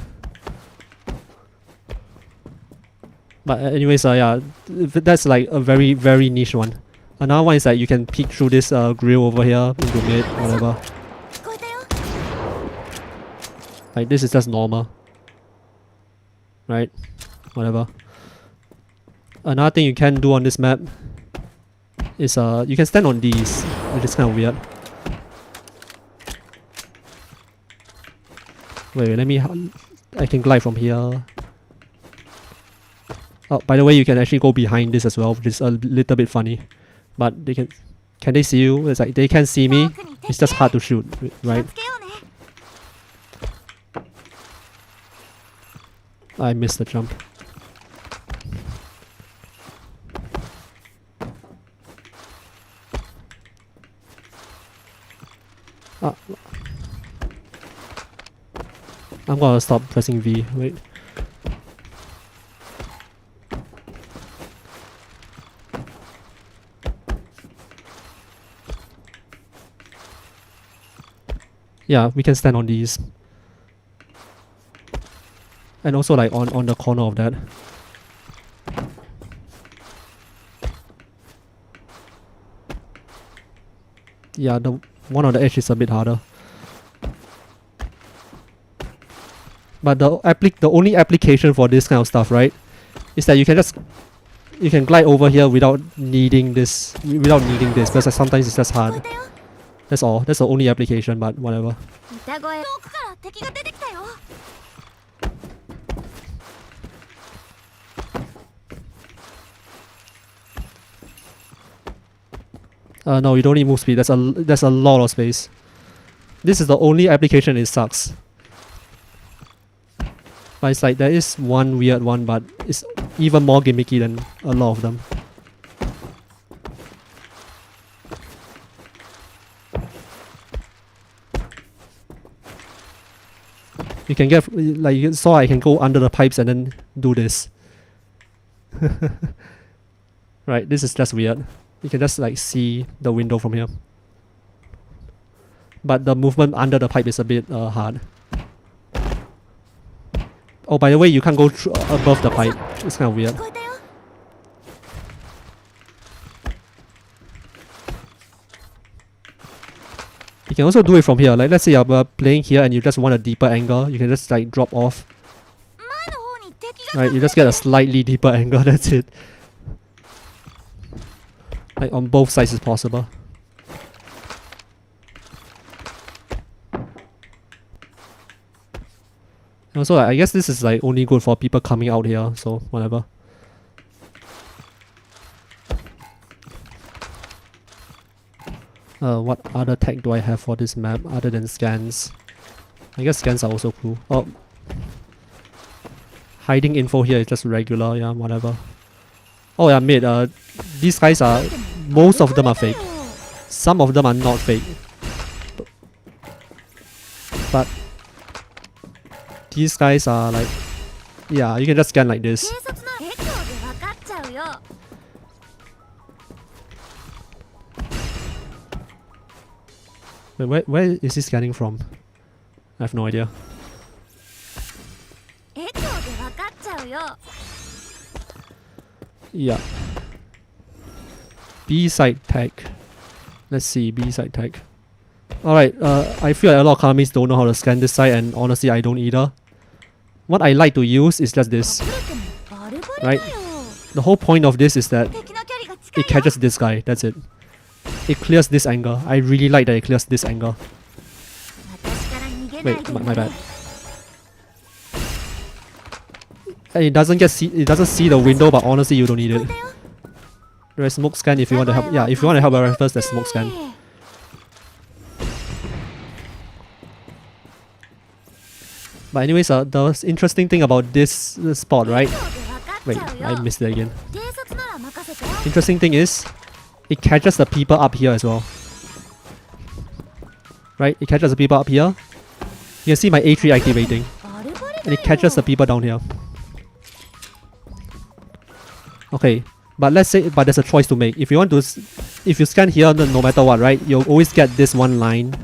But anyways, yeah, that's like a very, very niche one. Another one is that you can peek through this grill over here into mid, whatever. Like this is just normal, right? Whatever. Another thing you can do on this map is you can stand on these, which is kind of weird. Wait, let me... I can glide from here. Oh, by the way, you can actually go behind this as well, which is a little bit funny. But they can... Can they see you? It's like they can see me. It's just hard to shoot, right? I missed the jump. I'm gonna stop pressing V, wait. Yeah, we can stand on these. And also like on the corner of that. Yeah, the one on the edge is a bit harder. But the only application for this kind of stuff, right, is that you can glide over here without needing this, because sometimes it's just hard. That's all. That's the only application, but whatever. No, you don't need move speed. There's a lot of space. This is the only application. It sucks. But it's like there is one weird one, but it's even more gimmicky than a lot of them. You can get, like you saw, I can go under the pipes and then do this. Right, this is just weird. You can just like see the window from here. But the movement under the pipe is a bit hard. Oh, by the way, you can't go above the pipe. It's kind of weird. You can also do it from here. Like, let's say you're playing here and you just want a deeper angle. You can just like drop off. Right, you just get a slightly deeper angle. That's it. Like on both sides is possible. Also, I guess this is like only good for people coming out here, so whatever. What other tech do I have for this map other than scans? I guess scans are also cool. Oh, hiding info here is just regular, yeah, whatever. Oh yeah, mate, these guys are, most of them are fake. Some of them are not fake. But these guys are like, yeah, you can just scan like this. Wait, where is he scanning from? I have no idea. Yeah. B-side tag. Let's see, B-side tag. Alright, I feel like a lot of Kanamis don't know how to scan this side, and honestly I don't either. What I like to use is just this. Right? The whole point of this is that it catches this guy, that's it. It clears this angle. I really like that it clears this angle. Wait, my bad. It doesn't see the window, but honestly you don't need it. There's smoke scan if you want to help. Yeah, if you want to help our first, there's smoke scan. But anyways, the interesting thing about this spot, right? Wait, I missed it again. Interesting thing is, it catches the people up here as well. Right? It catches the people up here. You can see my A3 activating. And it catches the people down here. Okay, but let's say, but there's a choice to make. If you want to, if you scan here, then no matter what, right? You'll always get this one line.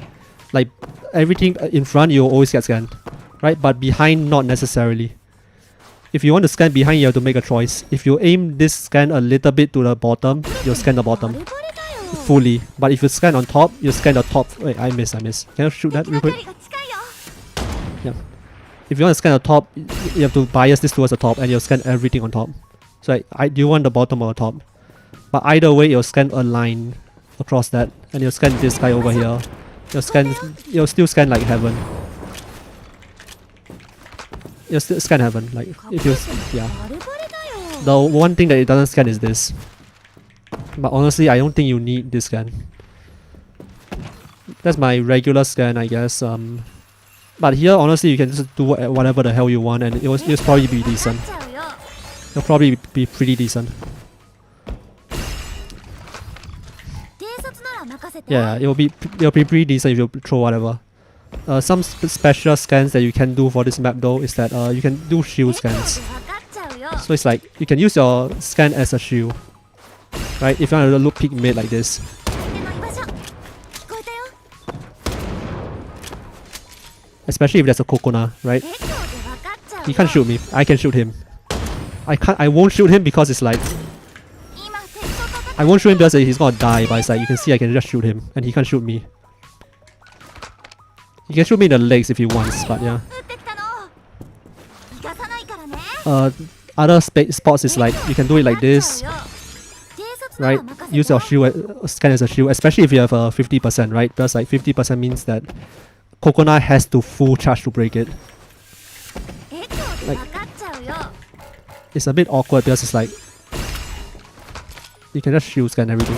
Like, everything in front, you'll always get scanned. Right? But behind, not necessarily. If you want to scan behind, you have to make a choice. If you aim this scan a little bit to the bottom, you'll scan the bottom fully. But if you scan on top, you scan the top. Wait, I miss. Can you shoot that real quick? Yeah. If you want to scan the top, you have to bias this towards the top and you'll scan everything on top. So do you want the bottom or the top? But either way, you'll scan a line across that and you'll scan this guy over here. You'll still scan like heaven. You'll still scan heaven, like if you, yeah. The one thing that it doesn't scan is this. But honestly, I don't think you need this scan. That's my regular scan, I guess. But here, honestly, you can just do whatever the hell you want, and it'll probably be decent. It'll probably be pretty decent. Yeah, it'll be pretty decent if you throw whatever. Some special scans that you can do for this map though is that you can do shield scans. So it's like you can use your scan as a shield, right? If you want to look peek mid like this. Especially if there's a Kokona, right? He can't shoot me. I can shoot him. I won't shoot him because it's like I won't shoot him because he's gonna die, but it's like you can see I can just shoot him and he can't shoot me. He can shoot me in the legs if he wants, but yeah. Other spots is like you can do it like this, right? Use your shield, scan as a shield, especially if you have a 50%, right? Because like 50% means that Kokona has to full charge to break it. Like, it's a bit awkward because it's like you can just shield scan everything.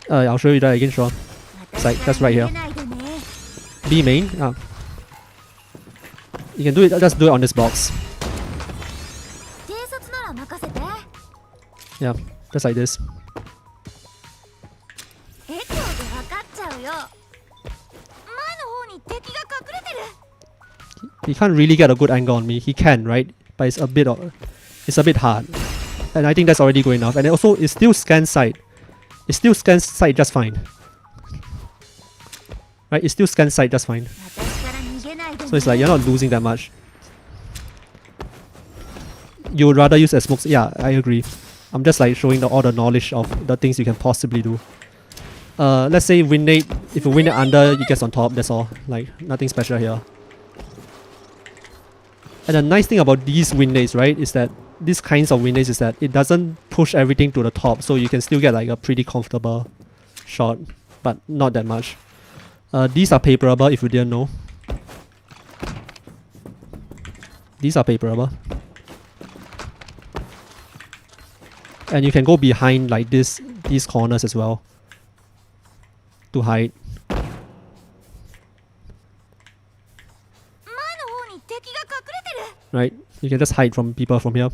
I'll show you that again, Sean. It's like just right here. B main. You can do it. Just do it on this box. Yeah, just like this. He can't really get a good angle on me. He can, right? But it's a bit hard. And I think that's already good enough. And also, it still scans side. It still scans side just fine. Right? It still scans side just fine. So it's like you're not losing that much. You would rather use a smoke. Yeah, I agree. I'm just like showing all the knowledge of the things you can possibly do. Let's say win nade. If you win it under, you get on top. That's all. Like nothing special here. And the nice thing about these win nades, right, is that these kinds of win nades is that it doesn't push everything to the top, so you can still get like a pretty comfortable shot, but not that much. These are paperable if you didn't know. These are paperable. And you can go behind like these corners as well to hide. Right? You can just hide from people from here.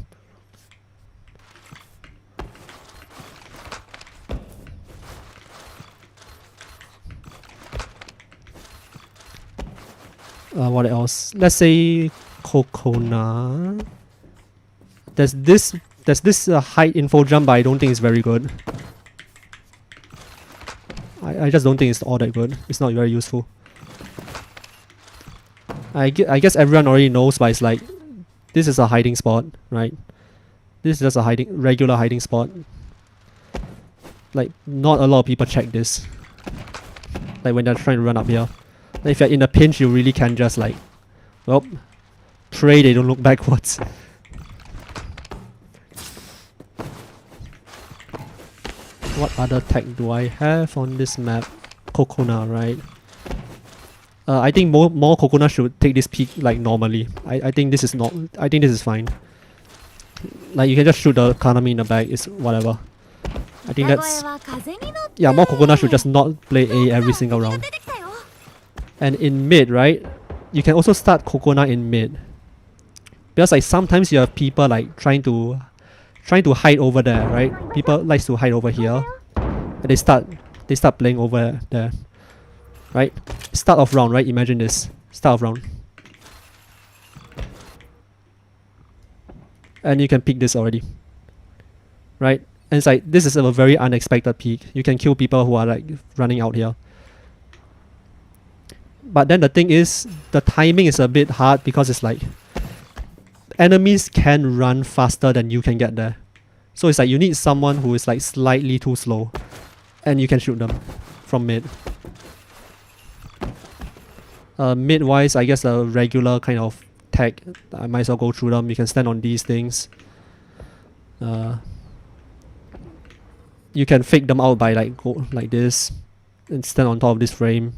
What else? Let's say Kokona. There's this height info jump, but I don't think it's very good. I just don't think it's all that good. It's not very useful. I guess everyone already knows, but it's like, this is a hiding spot, right? This is just a regular hiding spot. Like, not a lot of people check this. Like when they're trying to run up here. Like if you're in a pinch, you really can just like, well, pray they don't look backwards. What other tech do I have on this map? Kokona, right? I think more Kokona should take this peak like normally. I think this is not. I think this is fine. Like you can just shoot the Kanami in the back. It's whatever. I think that's, yeah. More Kokona should just not play A every single round. And in mid, right? You can also start Kokona in mid. Because like sometimes you have people like trying to hide over there, right? People likes to hide over here. And they start playing over there. Right? Start of round, right? Imagine this. Start of round. And you can pick this already. Right? And it's like, this is a very unexpected peak. You can kill people who are like running out here. But then the thing is, the timing is a bit hard because it's like, enemies can run faster than you can get there. So it's like you need someone who is like slightly too slow. And you can shoot them from mid. Mid-wise, I guess a regular kind of tech. I might as well go through them. You can stand on these things. You can fake them out by like go like this and stand on top of this frame.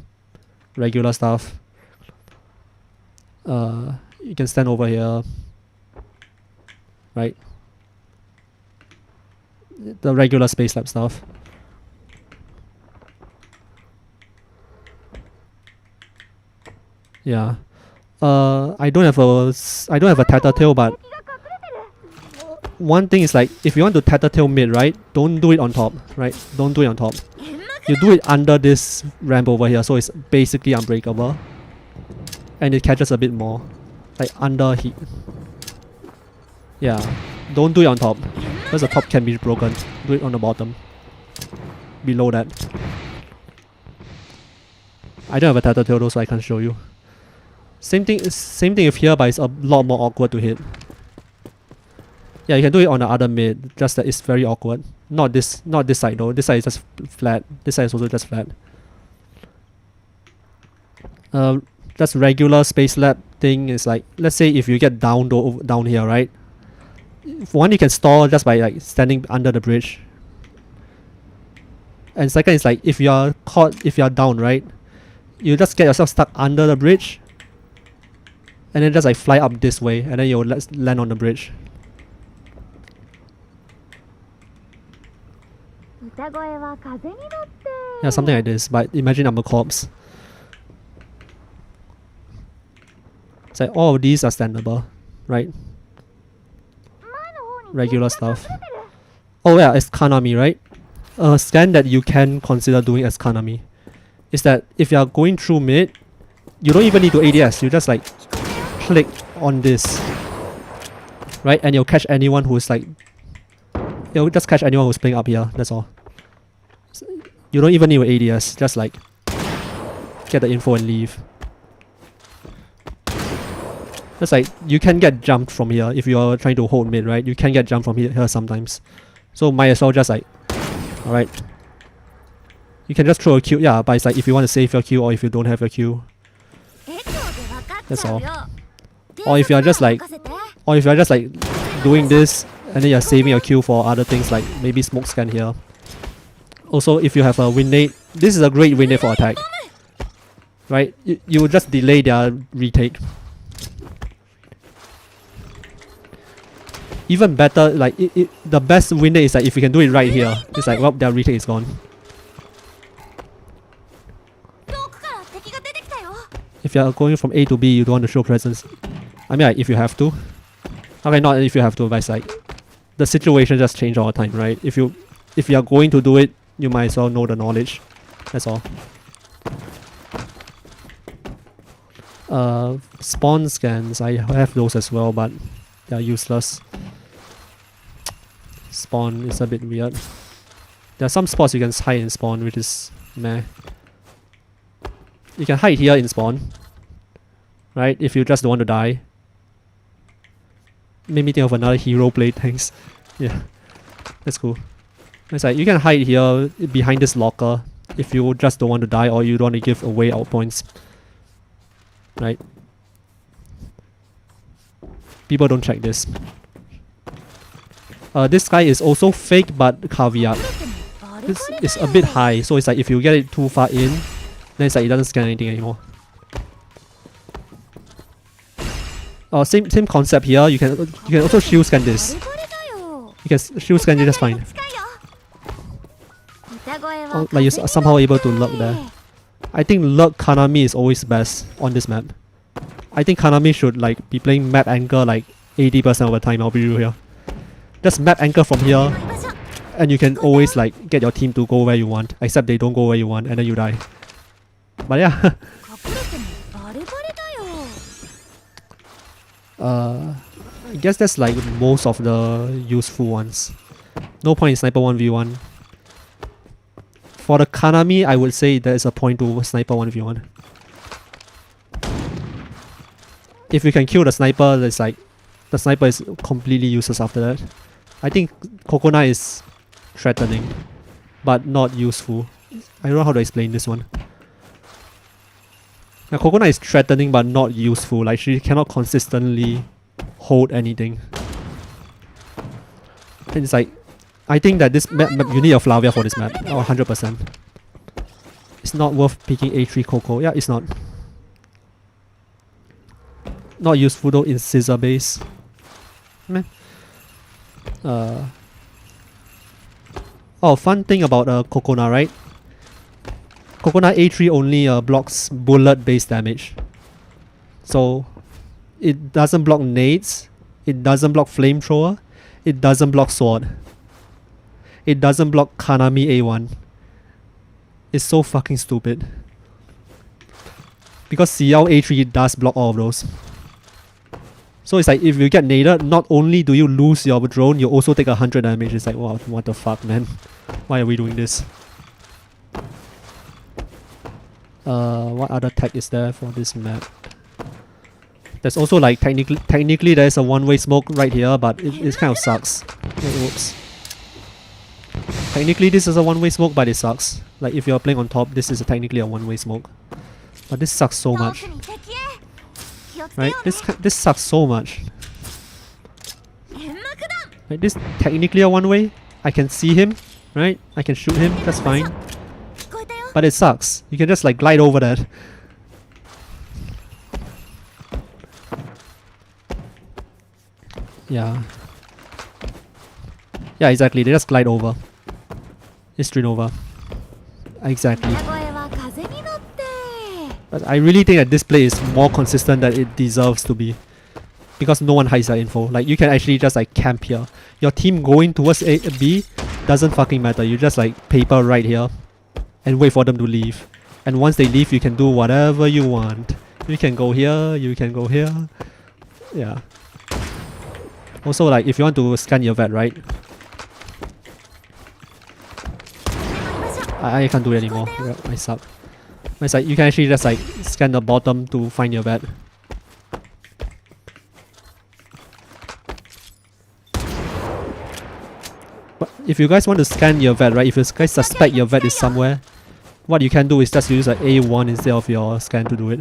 Regular stuff. You can stand over here. Right? The regular space lab stuff. Yeah. I don't have a tattletale, but one thing is like, if you want to tattletale mid, right? Don't do it on top, right? Don't do it on top. You do it under this ramp over here, so it's basically unbreakable. And it catches a bit more. Like under heat. Yeah. Don't do it on top. Because the top can be broken. Do it on the bottom. Below that. I don't have a tattletale though, so I can't show you. Same thing with here, but it's a lot more awkward to hit. Yeah, you can do it on the other mid, just that it's very awkward. Not this side though. This side is just flat. This side is also just flat. Just regular space lab thing is like, let's say if you get down here, right? One, you can stall just by like standing under the bridge. And second is like, if you are down, right? You just get yourself stuck under the bridge. And then just like fly up this way, and then you'll land on the bridge. Yeah, something like this, but imagine I'm a corpse. It's like all of these are standable, right? Regular stuff. Oh yeah, it's Kanami, right? A scan that you can consider doing as Kanami is that if you are going through mid, you don't even need to ADS, you just like click on this, right? And you'll catch anyone who's like, you'll just catch anyone who's playing up here, that's all. You don't even need to ADS, just like get the info and leave. Just like, you can get jumped from here if you're trying to hold mid, right? You can get jumped from here sometimes. So might as well just like, alright. You can just throw a Q, yeah, but it's like if you want to save your Q or if you don't have your Q. That's all. Or if you're just like doing this and then you're saving your Q for other things like maybe smoke scan here. Also, if you have a win rate, this is a great win rate for attack. right? You will just delay their retake. Even better, like the best winner is like if you can do it right here. It's like, well, their retake is gone. If you're going from A to B, you don't want to show presence. I mean, like, if you have to. Okay, not if you have to, but it's like the situation just change all the time, right? If you are going to do it, you might as well know the knowledge. That's all. Spawn scans, I have those as well, but they are useless. Spawn is a bit weird. There are some spots you can hide in spawn, which is meh. You can hide here in spawn, right? If you just don't want to die. Made me think of another hero play, thanks. Yeah, that's cool. It's like you can hide here behind this locker if you just don't want to die or you don't want to give away out points. Right? People don't check this. This guy is also fake, but caveat. This is a bit high, so it's like if you get it too far in, then it's like it doesn't scan anything anymore. Same concept here. You can also shield scan this. You can shield scan it just fine. Oh, like you're somehow able to lurk there. I think lurk Kanami is always best on this map. I think Kanami should like be playing map anchor like 80% of the time. I'll be real here. Just map anchor from here, and you can always like get your team to go where you want, except they don't go where you want, and then you die. But yeah. I guess that's like most of the useful ones. No point in sniper 1v1. For the Kanami, I would say there is a point to sniper 1v1. If you can kill the sniper, it's like the sniper is completely useless after that. I think Coconut is threatening, but not useful. I don't know how to explain this one. Now, Coconut is threatening but not useful. Like she cannot consistently hold anything. And it's like, I think that this map you need a Flavia for this map. Oh, 100%. It's not worth picking A3 Coco. Yeah, it's not. Not useful though in Scissor base. Meh. Oh, fun thing about Coconut, right? Coconut A3 only blocks bullet based damage. So it doesn't block nades, it doesn't block flamethrower, it doesn't block sword. It doesn't block Kanami A1. It's so fucking stupid. Because CL A3 does block all of those. So it's like if you get naded, not only do you lose your drone, you also take 100 damage. It's like, wow, what the fuck, man? Why are we doing this? What other tech is there for this map? There's also like technically there's a one-way smoke right here, but it kind of sucks. Oops. Technically this is a one-way smoke, but it sucks. Like if you're playing on top, this is technically a one-way smoke. But this sucks so much. Right? This sucks so much. Right? This technically a one-way. I can see him, right? I can shoot him, that's fine. But it sucks. You can just like glide over that. Yeah. Yeah, exactly. They just glide over. It's Strinova. Exactly. But I really think that this play is more consistent than it deserves to be. Because no one hides that info. Like you can actually just like camp here. Your team going towards A B doesn't fucking matter. You just like paper right here and wait for them to leave. And once they leave, you can do whatever you want. You can go here, you can go here. Yeah. Also, like if you want to scan your vet, right? I can't do it anymore. I suck. It's like you can actually just like scan the bottom to find your vet. But if you guys want to scan your vet, right? If you guys suspect your vet is somewhere, what you can do is just use an A1 instead of your scan to do it.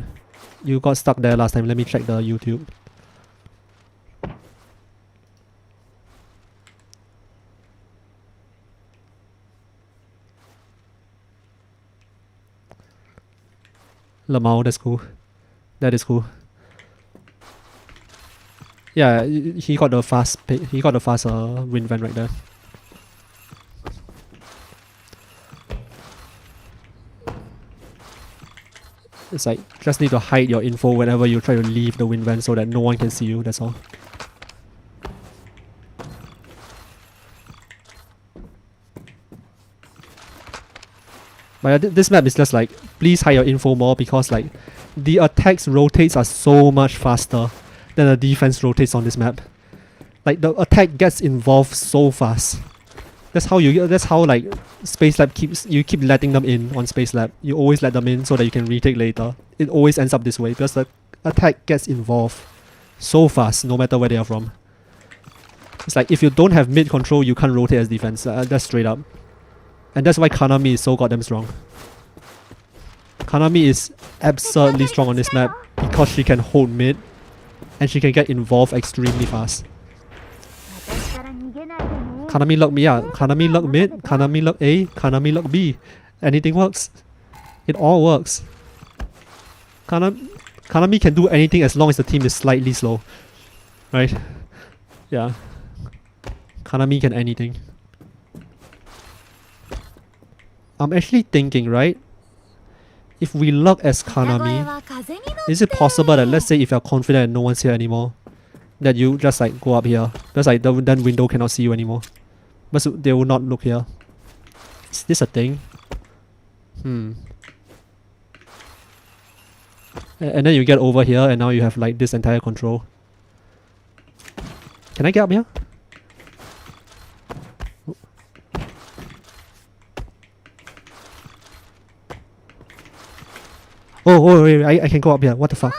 You got stuck there last time. Let me check the YouTube. Lamau, that's cool. That is cool. Yeah, he got the fast wind van right there. It's like, just need to hide your info whenever you try to leave the wind van so that no one can see you, that's all. But this map is just like, please hide your info more because like, the attacks rotates are so much faster than the defense rotates on this map. Like the attack gets involved so fast. That's how like Space Lab keep letting them in on Space Lab. You always let them in so that you can retake later. It always ends up this way because the attack gets involved so fast no matter where they are from. It's like if you don't have mid control you can't rotate as defense. That's straight up. And that's why Kanami is so goddamn strong. Kanami is absurdly strong on this map because she can hold mid and she can get involved extremely fast. Kanami lock me out. Kanami lock mid, Kanami lock A, Kanami lock B. Anything works. It all works. Kanami can do anything as long as the team is slightly slow. Right? Yeah. Kanami can anything. I'm actually thinking, right? If we lock as Kanami, is it possible that let's say if you're confident and no one's here anymore, that you just like go up here? Because like then window cannot see you anymore. But they will not look here. Is this a thing? And then you get over here and now you have like this entire control. Can I get up here? Oh wait, I can go up here. What the fuck?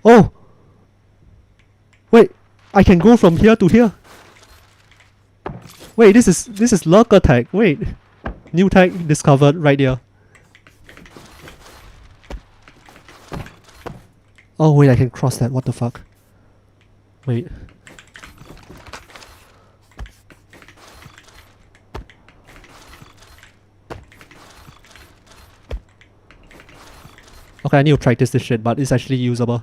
Oh! Wait, I can go from here to here. Wait, this is lurker tag. Wait. New tag discovered right here. Oh wait, I can cross that. What the fuck? Wait. Okay, I need to practice this shit, but it's actually usable.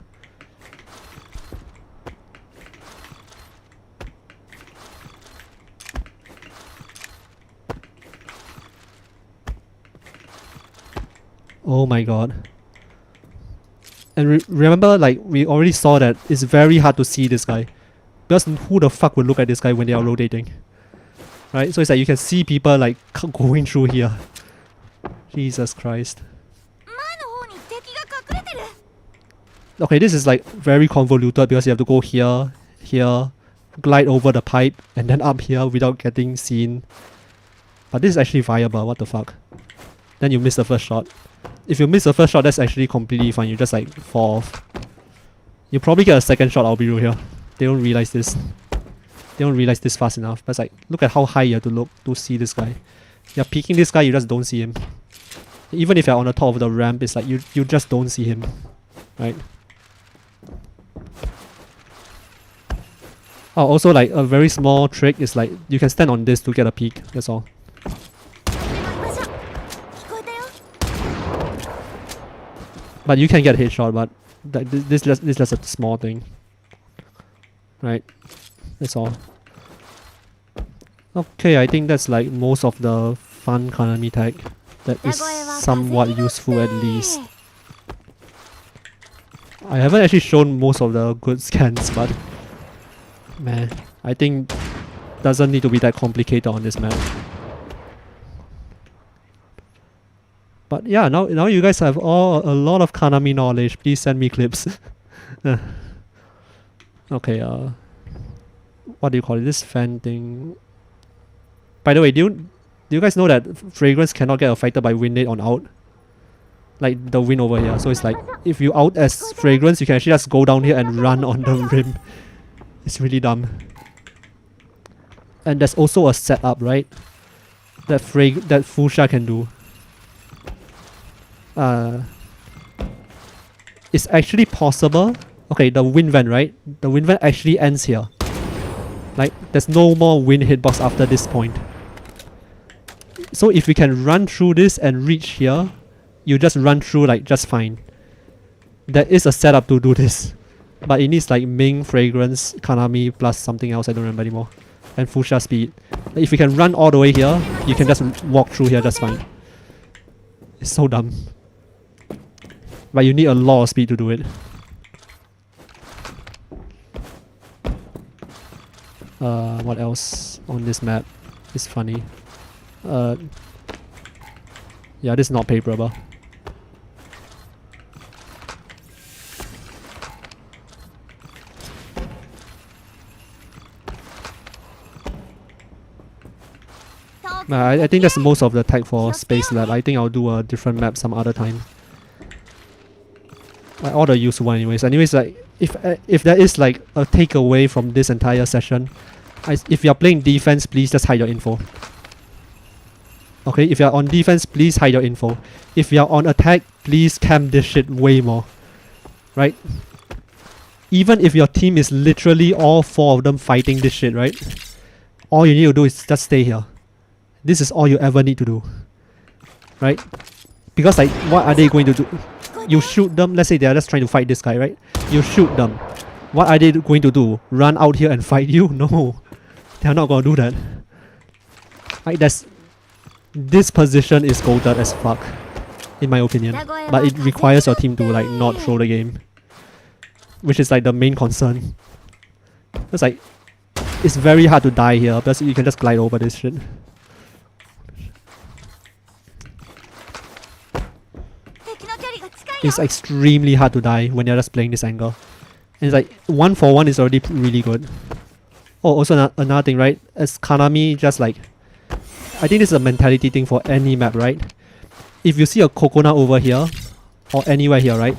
Oh my god. And remember, like, we already saw that it's very hard to see this guy. Because who the fuck would look at this guy when they are rotating? Right? So it's like you can see people like going through here. Jesus Christ. Okay, this is like very convoluted because you have to go here, here, glide over the pipe, and then up here without getting seen. But this is actually viable, what the fuck. Then you miss the first shot. If you miss the first shot, that's actually completely fine. You just like fall off. You probably get a second shot, I'll be real here. They don't realize this. They don't realize this fast enough. But it's like, look at how high you have to look to see this guy. You're peeking this guy, you just don't see him. Even if you're on the top of the ramp, it's like you just don't see him. Right? Oh, also like a very small trick is like you can stand on this to get a peek. That's all. But you can get a headshot, but this just a small thing. Right? That's all. Okay, I think that's like most of the fun Kanami tag that is somewhat useful at least. I haven't actually shown most of the good scans, but man, I think doesn't need to be that complicated on this map. But yeah, now you guys have a lot of Kanami knowledge. Please send me clips. Okay, what do you call it? This fan thing. By the way, do you guys know that fragrance cannot get affected by wind rate on out? Like the wind over here. So it's like if you out as fragrance, you can actually just go down here and run on the rim. It's really dumb. And there's also a setup, right? That Fusha can do. It's actually possible. Okay, the wind van, right? The wind van actually ends here. Like, there's no more wind hitbox after this point. So if we can run through this and reach here, you just run through like just fine. There is a setup to do this, but it needs like Ming, Fragrance, Kanami plus something else I don't remember anymore, and Fuchsia speed. If you can run all the way here, you can just walk through here just fine. It's so dumb. But you need a lot of speed to do it. What else on this map is funny? Yeah, this is not paperable. I think that's most of the tag for Space Lab. I think I'll do a different map some other time. All the useful one anyways. Anyways, like if there is like a takeaway from this entire session, if you're playing defense, please just hide your info. Okay, if you're on defense, please hide your info. If you're on attack, please camp this shit way more. Right? Even if your team is literally all 4 of them fighting this shit, right? All you need to do is just stay here. This is all you ever need to do. Right? Because like, what are they going to do? You shoot them, let's say they are just trying to fight this guy, right? You shoot them. What are they going to do? Run out here and fight you? No. They are not going to do that. Like, this position is goated as fuck, in my opinion. But it requires your team to like not throw the game, which is like the main concern. It's like, it's very hard to die here because you can just glide over this shit. It's extremely hard to die when you're just playing this angle. And it's like 1-for-1 is already really good. Oh, also another thing, right? As Kanami, just like, I think this is a mentality thing for any map, right? If you see a coconut over here, or anywhere here, right?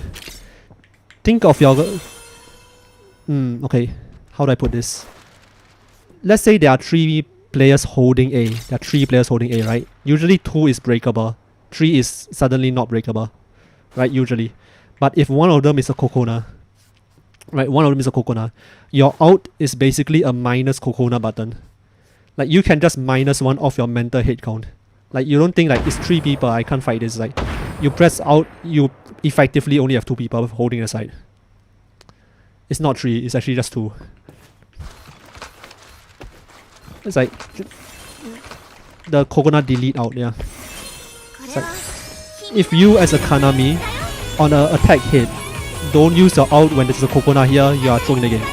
Think of your... okay. How do I put this? Let's say there are 3 players holding A. There are 3 players holding A, right? Usually 2 is breakable. 3 is suddenly not breakable. Right, usually. But if one of them is a coconut, right, one of them is a coconut, your out is basically a minus coconut button. Like, you can just -1 off your mental head count. Like, you don't think like, it's 3 people, I can't fight this. Like, you press out, you effectively only have 2 people holding the side. It's not 3, it's actually just 2. It's like, the coconut delete out, yeah. It's like, if you as a Kanami on an attack hit don't use your out when there's a coconut here, you are throwing the game.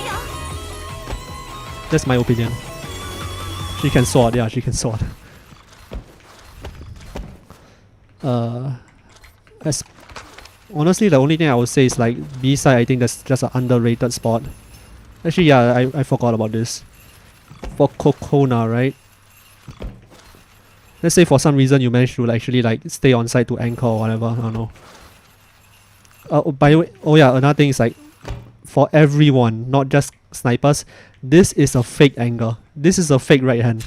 That's my opinion. She can sword, yeah, she can sword. Honestly, the only thing I would say is like B side, I think that's just an underrated spot. Actually, yeah, I forgot about this. For coconut, right? Let's say for some reason you manage to actually like stay on site to anchor or whatever, I don't know. By the way, oh yeah, another thing is like, for everyone, not just snipers, this is a fake angle. This is a fake right hand.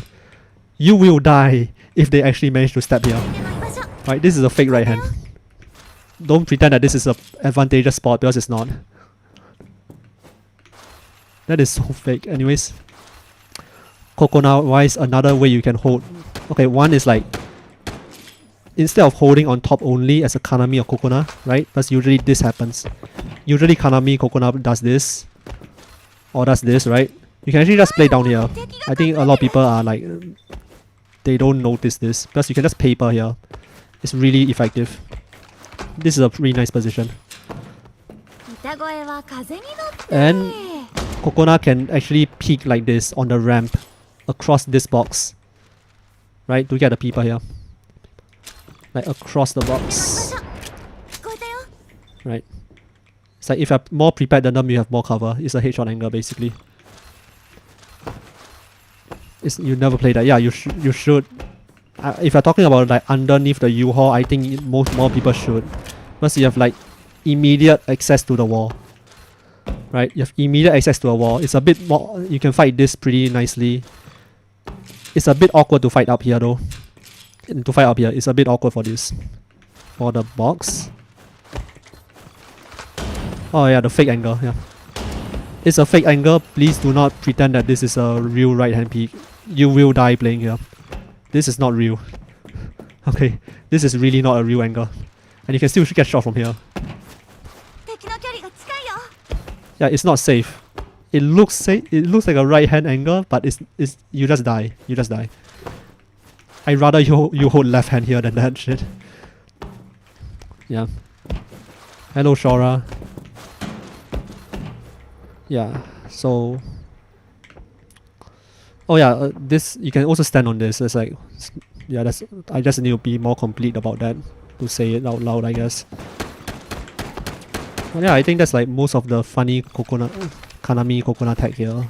You will die if they actually manage to step here. Right, this is a fake right hand. Don't pretend that this is a advantageous spot because it's not. That is so fake. Anyways, coconut wise, another way you can hold. Okay, one is like, instead of holding on top only as a Kanami or coconut, right? Because usually this happens. Usually Kanami, coconut does this. Or does this, right? You can actually just play down here. I think a lot of people are like, they don't notice this. Because you can just paper here. It's really effective. This is a really nice position. And coconut can actually peek like this on the ramp across this box. Right, to get the people here. Like across the box. Right. It's like if you're more prepared than them, you have more cover. It's a headshot angle basically. You never play that. Yeah, you should. If you're talking about like underneath the U-Haul, I think more people should. Because you have like immediate access to the wall. Right? You have immediate access to a wall. It's a bit more, you can fight this pretty nicely. It's a bit awkward to fight up here though. To fight up here, it's a bit awkward for this. For the box. Oh yeah, the fake angle, yeah. It's a fake angle. Please do not pretend that this is a real right hand peek. You will die playing here. This is not real. Okay, this is really not a real angle. And you can still get shot from here. Yeah, it's not safe. It looks safe. It looks like a right hand angle, but it's you just die. You just die. I'd rather you hold left hand here than that shit. Yeah. Hello, Shora. Yeah. So. Oh yeah, this you can also stand on this. It's like, yeah, that's. I just need to be more complete about that to say it out loud, I guess. But yeah, I think that's like most of the funny Kanami coconut tag here.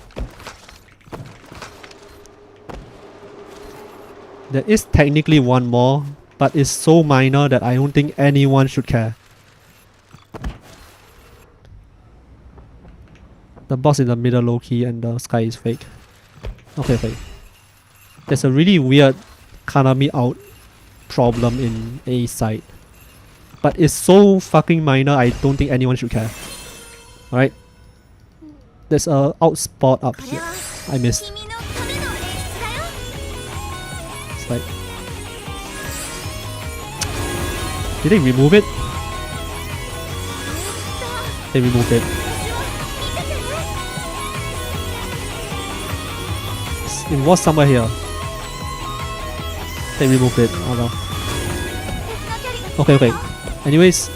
There is technically one more, but it's so minor that I don't think anyone should care. The boss in the middle low key and the sky is fake. Okay. There's a really weird Kanami out problem in A side. But it's so fucking minor, I don't think anyone should care. Alright. There's a out spot up here. I missed. It's like... Did they remove it? They removed it. It was somewhere here. They removed it. Oh no. Okay. Anyways,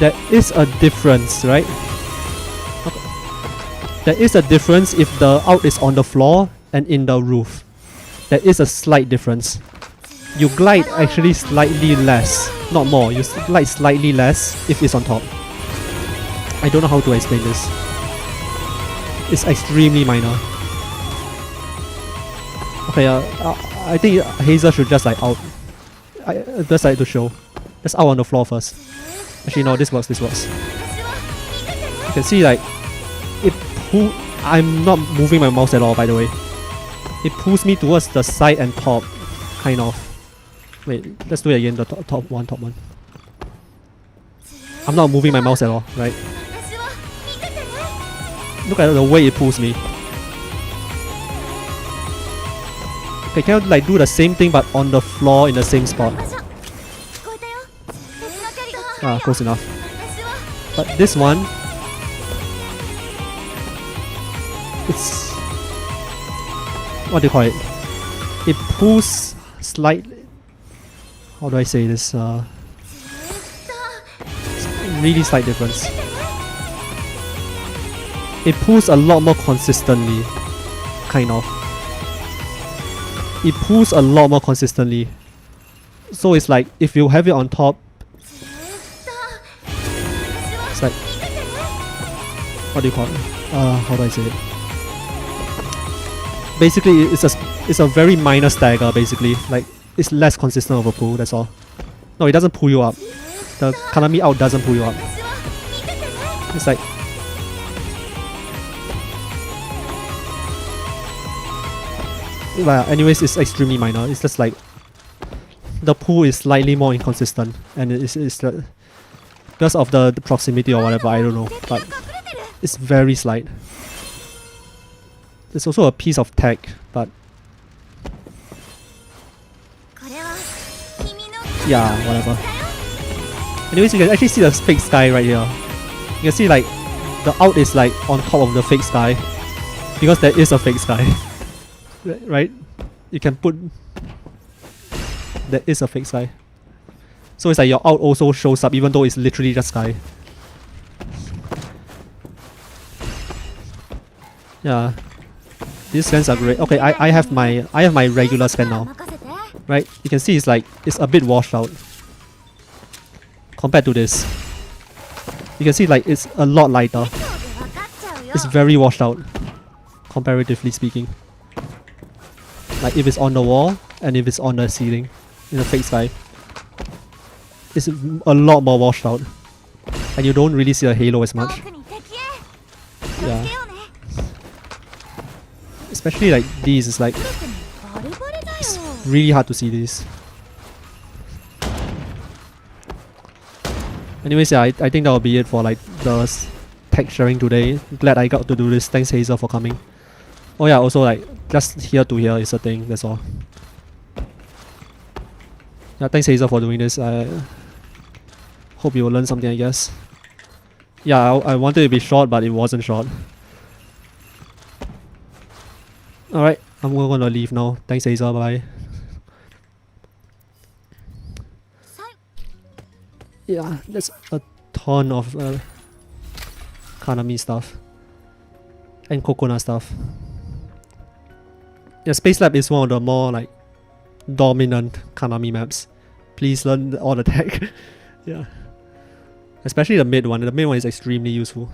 there is a difference, right? Okay. There is a difference if the out is on the floor and in the roof. There is a slight difference. You glide actually slightly less, not more. You glide slightly less if it's on top. I don't know how to explain this. It's extremely minor. Okay, I think Hazel should just like out. Just like to show. Let's out on the floor first. Actually no, this works. You can see like I'm not moving my mouse at all, by the way. It pulls me towards the side and top, kind of. Wait, let's do it again. The top one. I'm not moving my mouse at all, right? Look at the way it pulls me. Okay, can I like do the same thing but on the floor in the same spot? Ah, close enough. But this one, it's... what do you call it? It pulls slightly... how do I say this? Really slight difference. It pulls a lot more consistently, kind of. It pulls a lot more consistently. So it's like, if you have it on top, it's like, what do you call it? How do I say it? Basically, it's a very minor stagger, basically. Like, it's less consistent of a pull, that's all. No, it doesn't pull you up. The Kanami out doesn't pull you up. It's like... well, anyways, it's extremely minor. It's just like... the pull is slightly more inconsistent. And it's because of the proximity or whatever, I don't know. But it's very slight. There's also a piece of tech, but... yeah, whatever. Anyways, you can actually see the fake sky right here. You can see like the out is like on top of the fake sky because there is a fake sky. Right? You can put... there is a fake sky. So it's like your out also shows up even though it's literally just sky. Yeah. These scans are great. Okay, I have my regular scan now. Right? You can see it's like it's a bit washed out compared to this. You can see like it's a lot lighter. It's very washed out, comparatively speaking. Like if it's on the wall and if it's on the ceiling in the fake sky, it's a lot more washed out, and you don't really see the halo as much. Yeah. Especially like these, it's like it's really hard to see these. Anyways, yeah, I think that will be it for like the tech sharing today. Glad I got to do this. Thanks Hazel for coming. Oh yeah, also like just here to here is a thing, that's all. Yeah, thanks Hazel for doing this. I hope you will learn something, I guess. Yeah, I wanted it to be short, but it wasn't short. Alright, I'm gonna leave now. Thanks Hazel, bye. Yeah, that's a ton of Kanami stuff. And Coconut stuff. Yeah, Space Lab is one of the more like dominant Kanami maps. Please learn all the tech. Yeah. Especially the mid one. The mid one is extremely useful.